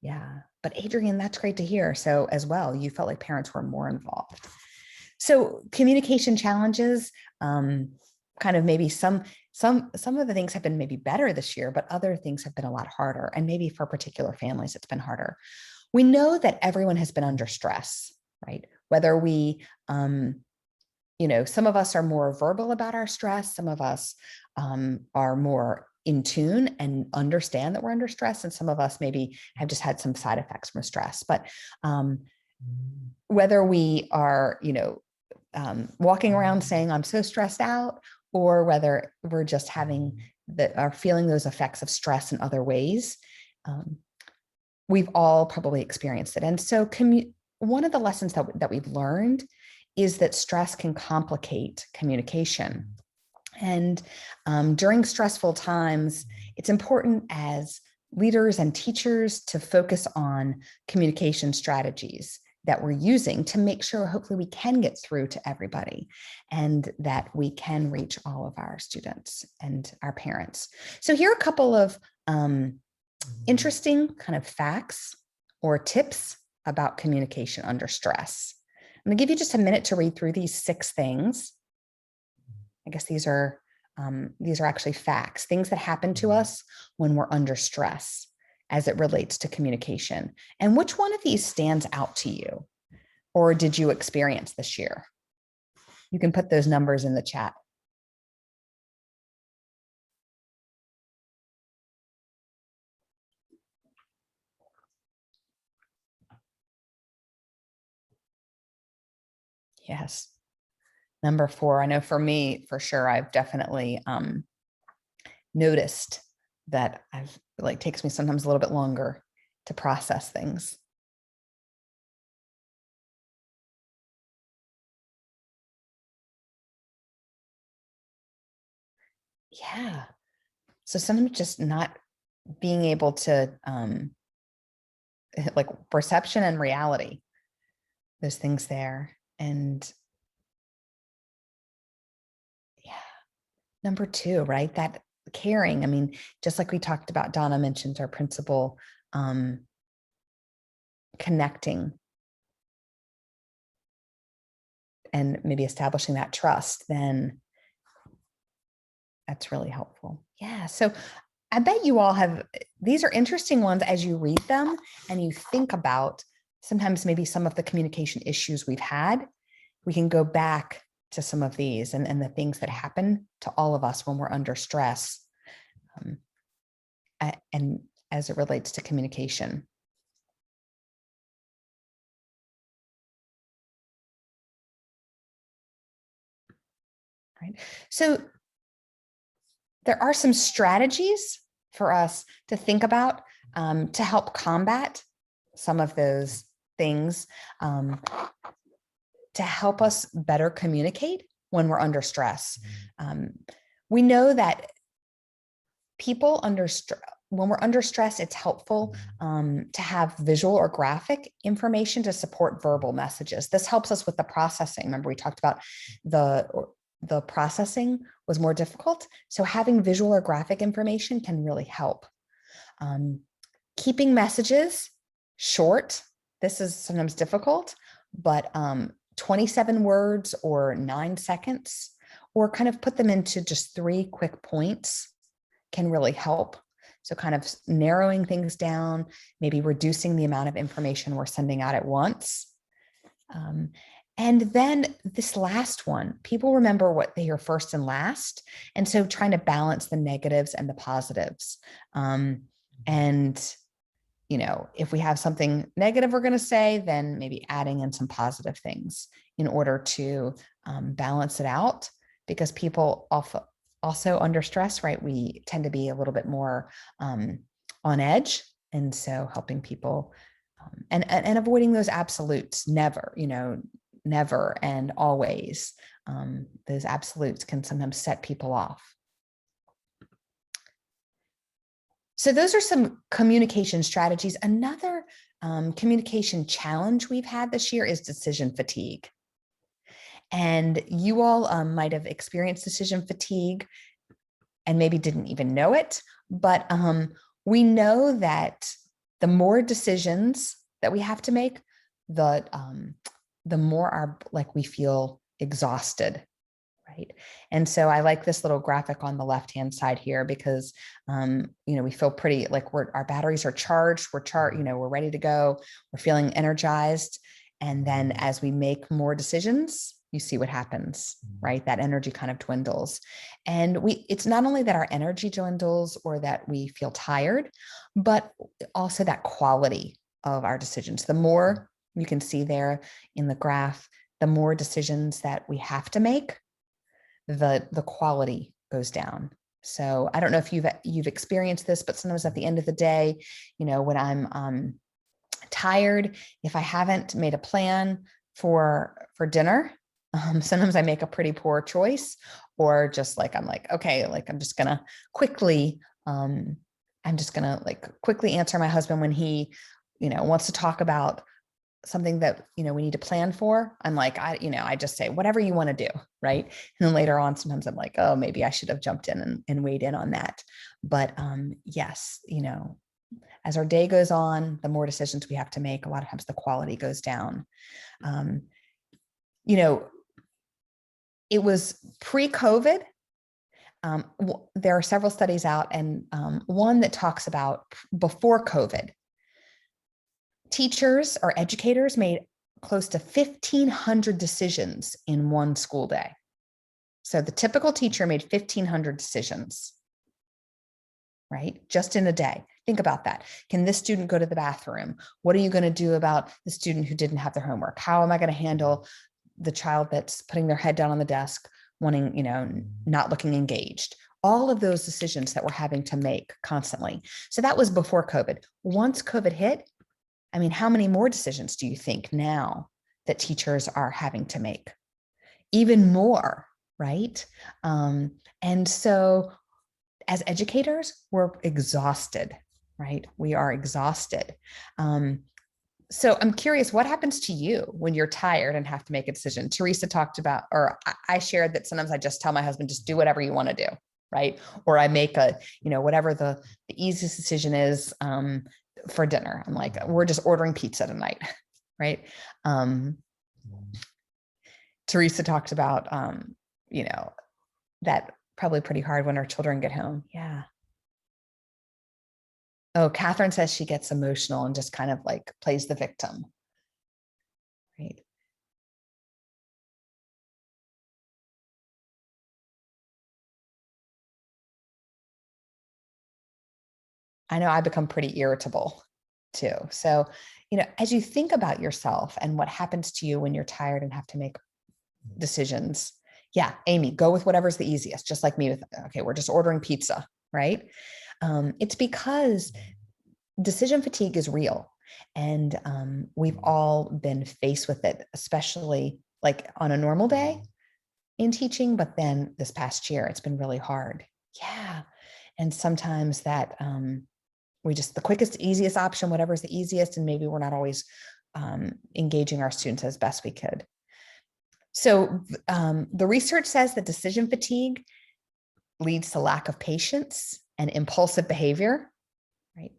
Yeah. But Adrienne, that's great to hear. So as well, you felt like parents were more involved. So communication challenges, kind of maybe some of the things have been maybe better this year, but other things have been a lot harder. And maybe for particular families, it's been harder. We know that everyone has been under stress, right? Whether we, some of us are more verbal about our stress. Some of us are more in tune and understand that we're under stress. And some of us maybe have just had some side effects from stress. But whether we are, walking around saying, I'm so stressed out, or whether we're just are feeling those effects of stress in other ways, we've all probably experienced it. And so one of the lessons that we've learned is that stress can complicate communication. And during stressful times, it's important as leaders and teachers to focus on communication strategies that we're using to make sure hopefully we can get through to everybody and that we can reach all of our students and our parents. So here are a couple of interesting kind of facts or tips about communication under stress. I'm going to give you just a minute to read through these 6 things. I guess these are actually facts, things that happen to us when we're under stress as it relates to communication. And which one of these stands out to you, or did you experience this year? You can put those numbers in the chat. Yes. Number 4, I know for me, for sure, I've definitely noticed that takes me sometimes a little bit longer to process things. Yeah. So sometimes just not being able to like perception and reality, those things there. And yeah, number 2, right? That caring. I mean, just like we talked about, Donna mentioned our principal, connecting and maybe establishing that trust, then that's really helpful. Yeah. So I bet you all these are interesting ones as you read them and you think about sometimes maybe some of the communication issues we've had. We can go back to some of these and the things that happen to all of us when we're under stress, and as it relates to communication. Right. So there are some strategies for us to think about to help combat some of those things, to help us better communicate when we're under stress. We know that people when we're under stress, it's helpful to have visual or graphic information to support verbal messages. This helps us with the processing. Remember, we talked about the processing was more difficult. So having visual or graphic information can really help. Keeping messages short. This is sometimes difficult, but 27 words or 9 seconds, or kind of put them into just 3 quick points can really help. So kind of narrowing things down, maybe reducing the amount of information we're sending out at once. And then this last one, people remember what they hear first and last. And so trying to balance the negatives and the positives. And, you know, if we have something negative we're going to say, then maybe adding in some positive things in order to balance it out, because people also under stress, right? We tend to be a little bit more on edge. And so helping people and avoiding those absolutes, never, you know, never and always. Those absolutes can sometimes set people off. So those are some communication strategies. Another communication challenge we've had this year is decision fatigue. And you all might have experienced decision fatigue and maybe didn't even know it, but we know that the more decisions that we have to make, the more we feel exhausted, right? And so I like this little graphic on the left-hand side here because, you know, we feel pretty like our batteries are charged, you know, we're ready to go, we're feeling energized. And then as we make more decisions, you see what happens, right? That energy kind of dwindles. And it's not only that our energy dwindles or that we feel tired, but also that quality of our decisions. The more you can see there in the graph, the more decisions that we have to make, the quality goes down. So I don't know if you've experienced this, but sometimes at the end of the day, you know, when I'm tired, if I haven't made a plan for dinner, sometimes I make a pretty poor choice, or just like, I'm like, okay, like I'm just gonna quickly answer my husband when he, you know, wants to talk about something that, you know, we need to plan for. I'm like, I just say, whatever you want to do. Right. And then later on, sometimes I'm like, oh, maybe I should have jumped in and weighed in on that. But yes, you know, as our day goes on, the more decisions we have to make, a lot of times the quality goes down. You know, it was pre-COVID. There are several studies out, and one that talks about before COVID, teachers or educators made close to 1,500 decisions in one school day. So the typical teacher made 1,500 decisions, right? Just in a day. Think about that. Can this student go to the bathroom? What are you going to do about the student who didn't have their homework? How am I going to handle the child that's putting their head down on the desk, wanting, you know, not looking engaged? All of those decisions that we're having to make constantly. So that was before COVID. Once COVID hit, I mean, how many more decisions do you think now that teachers are having to make? Even more, right? And so as educators, we're exhausted, right? We are exhausted. So I'm curious, what happens to you when you're tired and have to make a decision? Teresa talked about, or I shared that sometimes I just tell my husband, just do whatever you want to do, right? Or I make whatever the easiest decision is for dinner. I'm like, we're just ordering pizza tonight, right? Teresa talked about, that probably pretty hard when our children get home. Yeah. Oh, Catherine says she gets emotional and just kind of like plays the victim. Right. I know I become pretty irritable too. So, you know, as you think about yourself and what happens to you when you're tired and have to make decisions, yeah, Amy, go with whatever's the easiest, just like me with, okay, we're just ordering pizza, right? It's because decision fatigue is real. And we've all been faced with it, especially like on a normal day in teaching, but then this past year, it's been really hard. Yeah. And sometimes that we just, the quickest, easiest option, whatever's the easiest, and maybe we're not always engaging our students as best we could. So the research says that decision fatigue leads to lack of patience and impulsive behavior, right?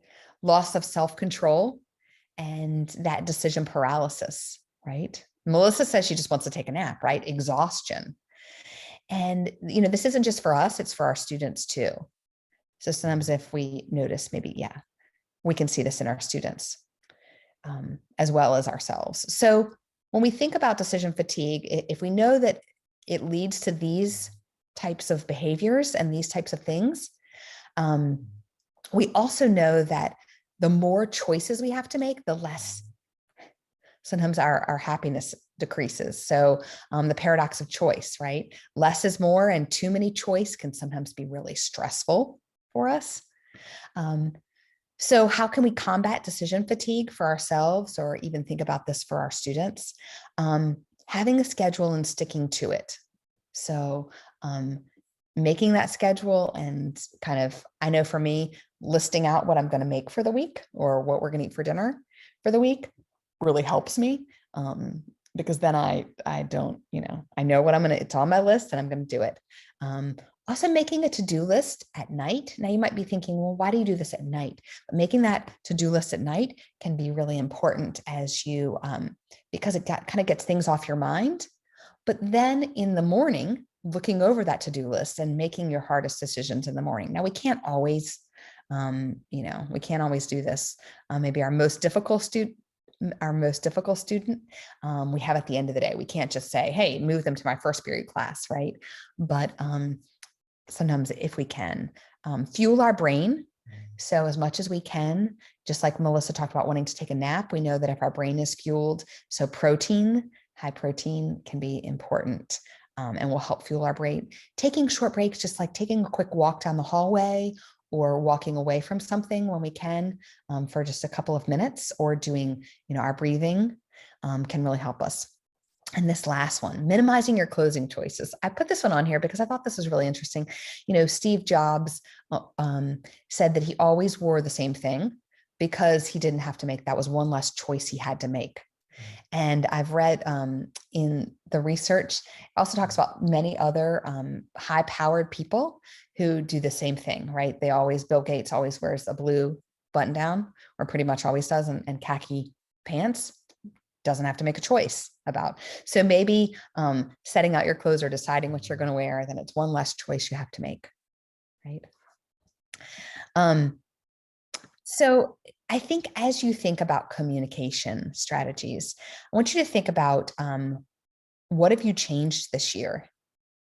Loss of self-control and that decision paralysis, right? Melissa says she just wants to take a nap, right? Exhaustion. And, this isn't just for us, it's for our students too. So sometimes if we notice, maybe, we can see this in our students as well as ourselves. So when we think about decision fatigue, if we know that it leads to these types of behaviors and these types of things, we also know that the more choices we have to make, the less sometimes our happiness decreases. So the paradox of choice, right? Less is more, and too many choice can sometimes be really stressful for us. So how can we combat decision fatigue for ourselves, or even think about this for our students? Having a schedule and sticking to it. So making that schedule and I know for me, listing out what I'm going to make for the week or what we're going to eat for dinner for the week really helps me, because then I don't, I know what it's on my list and I'm going to do it. Also making a to-do list at night. Now you might be thinking, well, why do you do this at night? But making that to-do list at night can be really important as you, because it kind of gets things off your mind. But then in the morning, looking over that to-do list and making your hardest decisions in the morning. Now we can't always, we can't always do this. Maybe our most difficult student, we have at the end of the day. We can't just say, hey, move them to my first period class, right? But sometimes if we can fuel our brain. So as much as we can, just like Melissa talked about wanting to take a nap, we know that if our brain is fueled, so protein, high protein can be important and will help fuel our brain. Taking short breaks, just like taking a quick walk down the hallway or walking away from something when we can for just a couple of minutes, or doing, our breathing can really help us. And this last one, minimizing your clothing choices. I put this one on here because I thought this was really interesting. Steve Jobs said that he always wore the same thing because he didn't have to make, that was one less choice he had to make. And I've read in the research, it also talks about many other high-powered people who do the same thing, right? Bill Gates always wears a blue button down, or pretty much always does, and khaki pants. Doesn't have to make a choice about. So maybe setting out your clothes or deciding what you're going to wear, then it's one less choice you have to make, right? So I think as you think about communication strategies, I want you to think about what have you changed this year,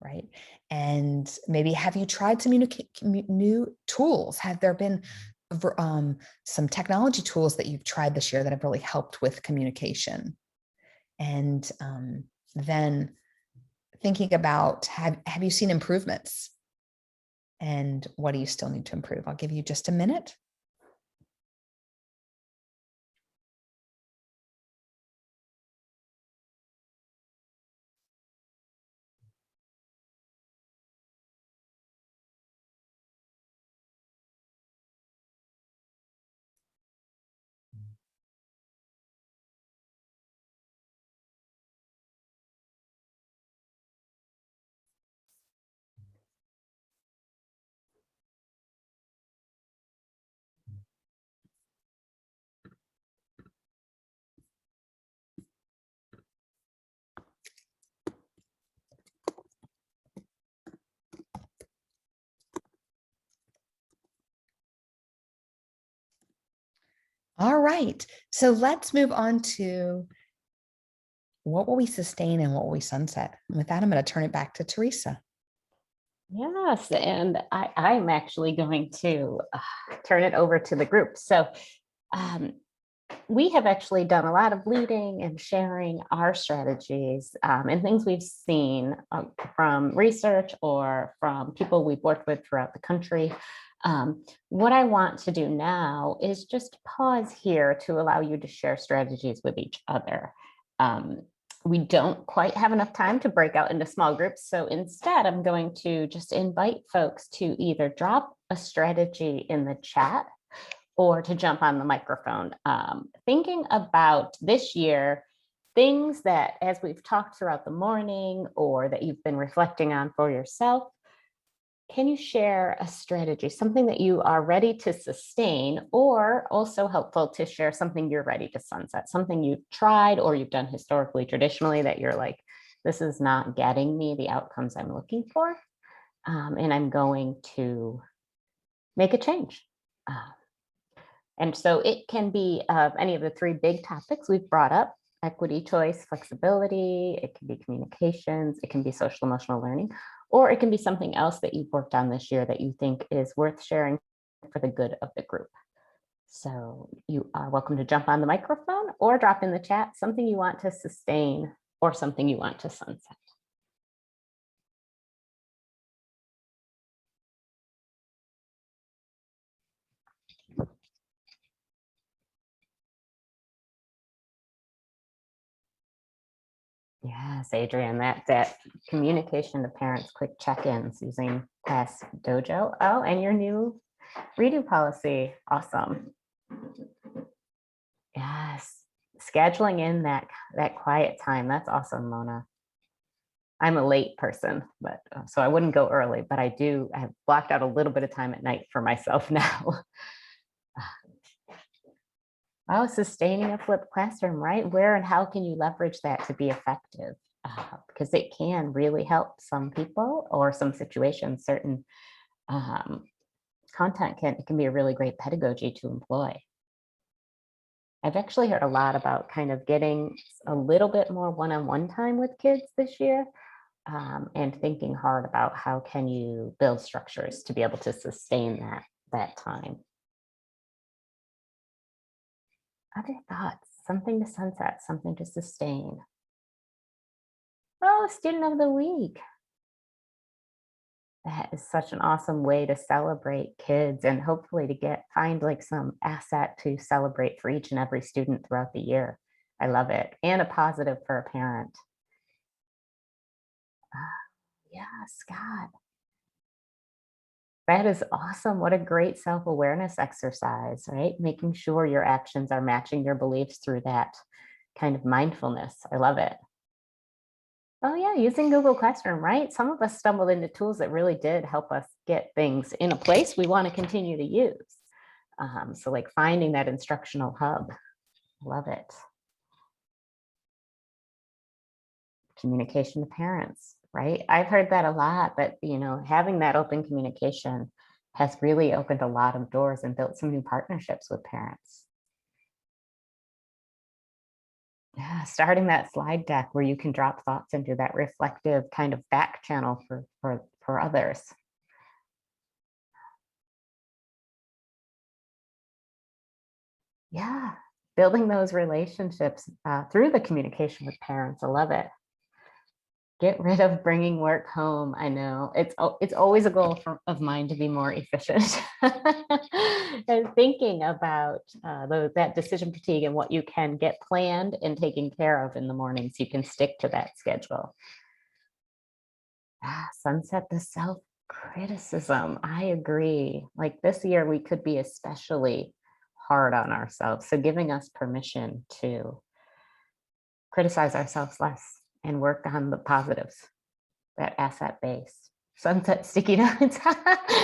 right? And maybe have you tried some new tools? Have there been some technology tools that you've tried this year that have really helped with communication? And then thinking about, have you seen improvements? And what do you still need to improve? I'll give you just a minute. All right, so let's move on to what will we sustain and what will we sunset? And with that, I'm going to turn it back to Teresa. Yes, and I'm actually going to turn it over to the group. So we have actually done a lot of leading and sharing our strategies and things we've seen from research or from people we've worked with throughout the country. What I want to do now is just pause here to allow you to share strategies with each other. We don't quite have enough time to break out into small groups. So instead, I'm going to just invite folks to either drop a strategy in the chat or to jump on the microphone. Thinking about this year, things that, as we've talked throughout the morning or that you've been reflecting on for yourself, can you share a strategy, something that you are ready to sustain, or also helpful to share something you're ready to sunset, something you've tried or you've done historically, traditionally, that you're like, this is not getting me the outcomes I'm looking for, and I'm going to make a change. And so it can be any of the three big topics we've brought up: equity, choice, flexibility. It can be communications. It can be social emotional learning, or it can be something else that you've worked on this year that you think is worth sharing for the good of the group. So you are welcome to jump on the microphone or drop in the chat something you want to sustain or something you want to sunset. Yes, Adrian, that communication to parents, quick check-ins using Class Dojo. Oh, and your new redo policy. Awesome. Yes, scheduling in that quiet time. That's awesome, Mona. I'm a late person, but so I wouldn't go early, but I have blocked out a little bit of time at night for myself now. Oh, sustaining a flipped classroom, right? Where and how can you leverage that to be effective? Because it can really help some people or some situations. Certain content can be a really great pedagogy to employ. I've actually heard a lot about kind of getting a little bit more one-on-one time with kids this year, and thinking hard about how can you build structures to be able to sustain that time. Other thoughts, something to sunset, something to sustain. Oh, student of the week. That is such an awesome way to celebrate kids and hopefully to find like some asset to celebrate for each and every student throughout the year. I love it. And a positive for a parent. Yeah, Scott. That is awesome. What a great self-awareness exercise, right? Making sure your actions are matching your beliefs through that kind of mindfulness. I love it. Oh yeah, using Google Classroom, right? Some of us stumbled into tools that really did help us get things in a place we want to continue to use. So like finding that instructional hub. Love it. Communication to parents, right? I've heard that a lot, but having that open communication has really opened a lot of doors and built some new partnerships with parents. Yeah, starting that slide deck where you can drop thoughts into that reflective kind of back channel for others. Yeah, building those relationships through the communication with parents. I love it. Get rid of bringing work home. I know it's always a goal of mine to be more efficient. And thinking about that decision fatigue and what you can get planned and taken care of in the morning so you can stick to that schedule. Sunset the self-criticism. I agree. Like this year, we could be especially hard on ourselves. So giving us permission to criticize ourselves less and work on the positives, that asset base. Sunset sticky notes.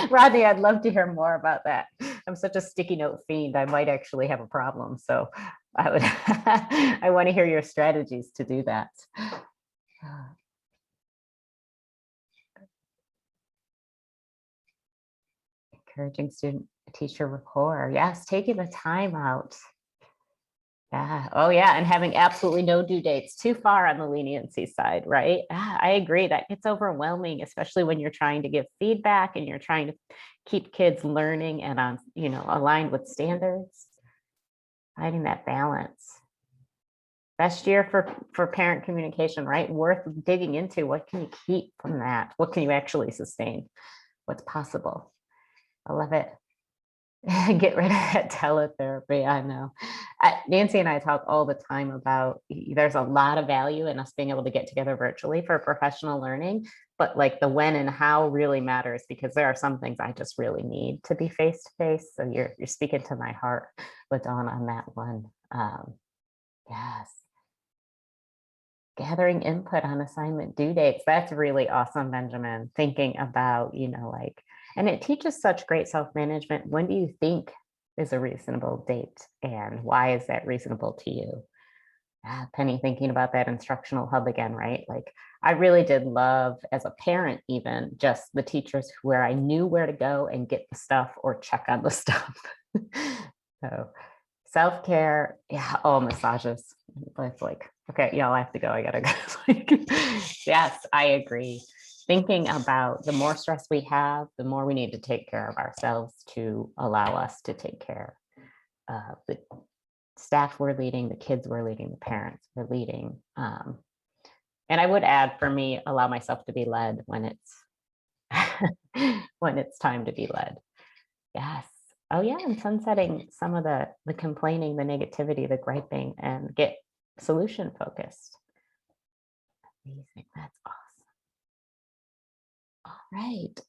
Rodney, I'd love to hear more about that. I'm such a sticky note fiend. I might actually have a problem. So I want to hear your strategies to do that. Encouraging student teacher rapport. Yes, taking the time out. Yeah. Oh, yeah. And having absolutely no due dates, too far on the leniency side, right? I agree. That gets overwhelming, especially when you're trying to give feedback and you're trying to keep kids learning and on, aligned with standards. Finding that balance. Best year for parent communication, right? Worth digging into. What can you keep from that? What can you actually sustain? What's possible? I love it. Get rid of that teletherapy. I know. Nancy and I talk all the time about there's a lot of value in us being able to get together virtually for professional learning, but like the when and how really matters, because there are some things I just really need to be face to face. So you're speaking to my heart, LaDawn, on that one. Yes. gathering input on assignment due dates. That's really awesome, Benjamin. Thinking about, and it teaches such great self-management. When do you think is a reasonable date, and why is that reasonable to you? Penny, thinking about that instructional hub again, right? Like, I really did love, as a parent, even just the teachers where I knew where to go and get the stuff or check on the stuff. So self-care, yeah, oh, massages. It's like, okay, y'all, I have to go. I gotta go. Yes, I agree. Thinking about the more stress we have, the more we need to take care of ourselves to allow us to take care of the staff we're leading, the kids we're leading, the parents we're leading. And I would add, for me, allow myself to be led when it's when it's time to be led. Yes. Oh yeah, and sunsetting some of the complaining, the negativity, the griping, and get solution focused. Amazing. That's awesome. All right.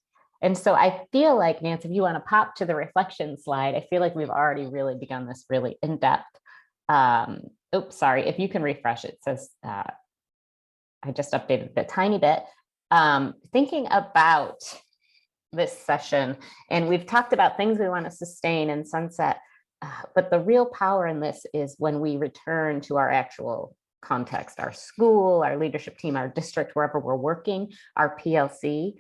And so I feel like, Nancy, if you want to pop to the reflection slide, I feel like we've already really begun this really in-depth. Oops, sorry, if you can refresh, it says, I just updated it a tiny bit. Thinking about this session, and we've talked about things we want to sustain and sunset, but the real power in this is when we return to our actual context, our school, our leadership team, our district, wherever we're working, our PLC.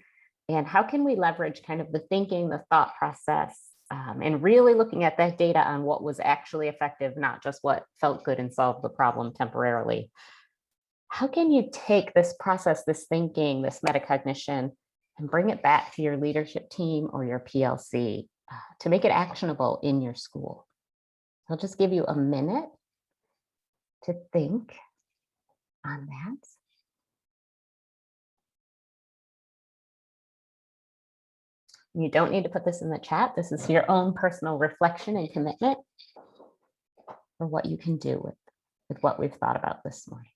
And how can we leverage kind of the thinking, the thought process, and really looking at that data on what was actually effective, not just what felt good and solved the problem temporarily. How can you take this process, this thinking, this metacognition, and bring it back to your leadership team or your PLC to make it actionable in your school? I'll just give you a minute to think on that. You don't need to put this in the chat. This is your own personal reflection and commitment for what you can do with what we've thought about this morning.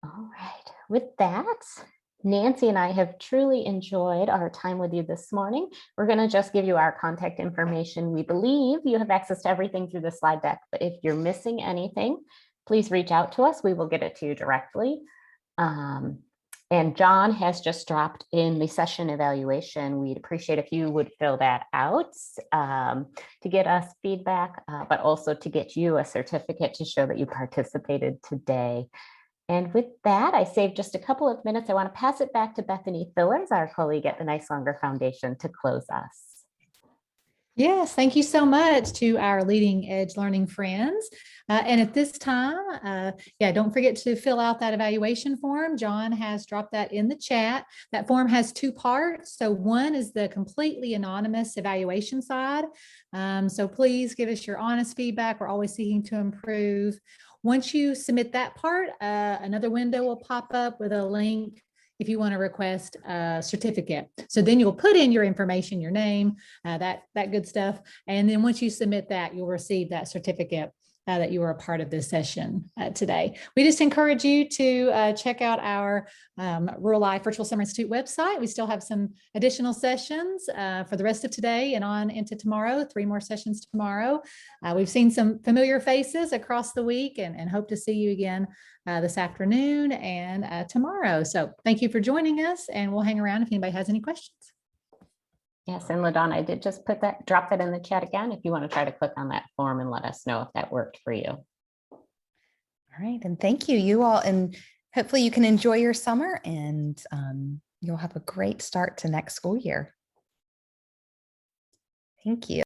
All right, with that, Nancy and I have truly enjoyed our time with you this morning. We're going to just give you our contact information. We believe you have access to everything through the slide deck, but if you're missing anything, please reach out to us. We will get it to you directly. And John has just dropped in the session evaluation. We'd appreciate if you would fill that out to get us feedback, but also to get you a certificate to show that you participated today. And with that, I saved just a couple of minutes. I want to pass it back to Bethany Fillers, our colleague at the Nice Longer Foundation, to close us. Yes, thank you so much to our leading edge learning friends. And at this time, don't forget to fill out that evaluation form. John has dropped that in the chat. That form has two parts. So one is the completely anonymous evaluation side. So please give us your honest feedback. We're always seeking to improve. Once you submit that part, another window will pop up with a link if you want to request a certificate. So then you'll put in your information, your name, that good stuff. And then once you submit that, you'll receive that certificate that you were a part of this session today. We just encourage you to check out our Rural Life Virtual Summer Institute website. We still have some additional sessions for the rest of today and on into tomorrow, 3 more sessions tomorrow. We've seen some familiar faces across the week and hope to see you again this afternoon and tomorrow. So thank you for joining us, and we'll hang around if anybody has any questions. Yes, and LaDonna, I did just drop that in the chat again if you want to try to click on that form and let us know if that worked for you. All right, and thank you all, and hopefully you can enjoy your summer, and you'll have a great start to next school year. Thank you.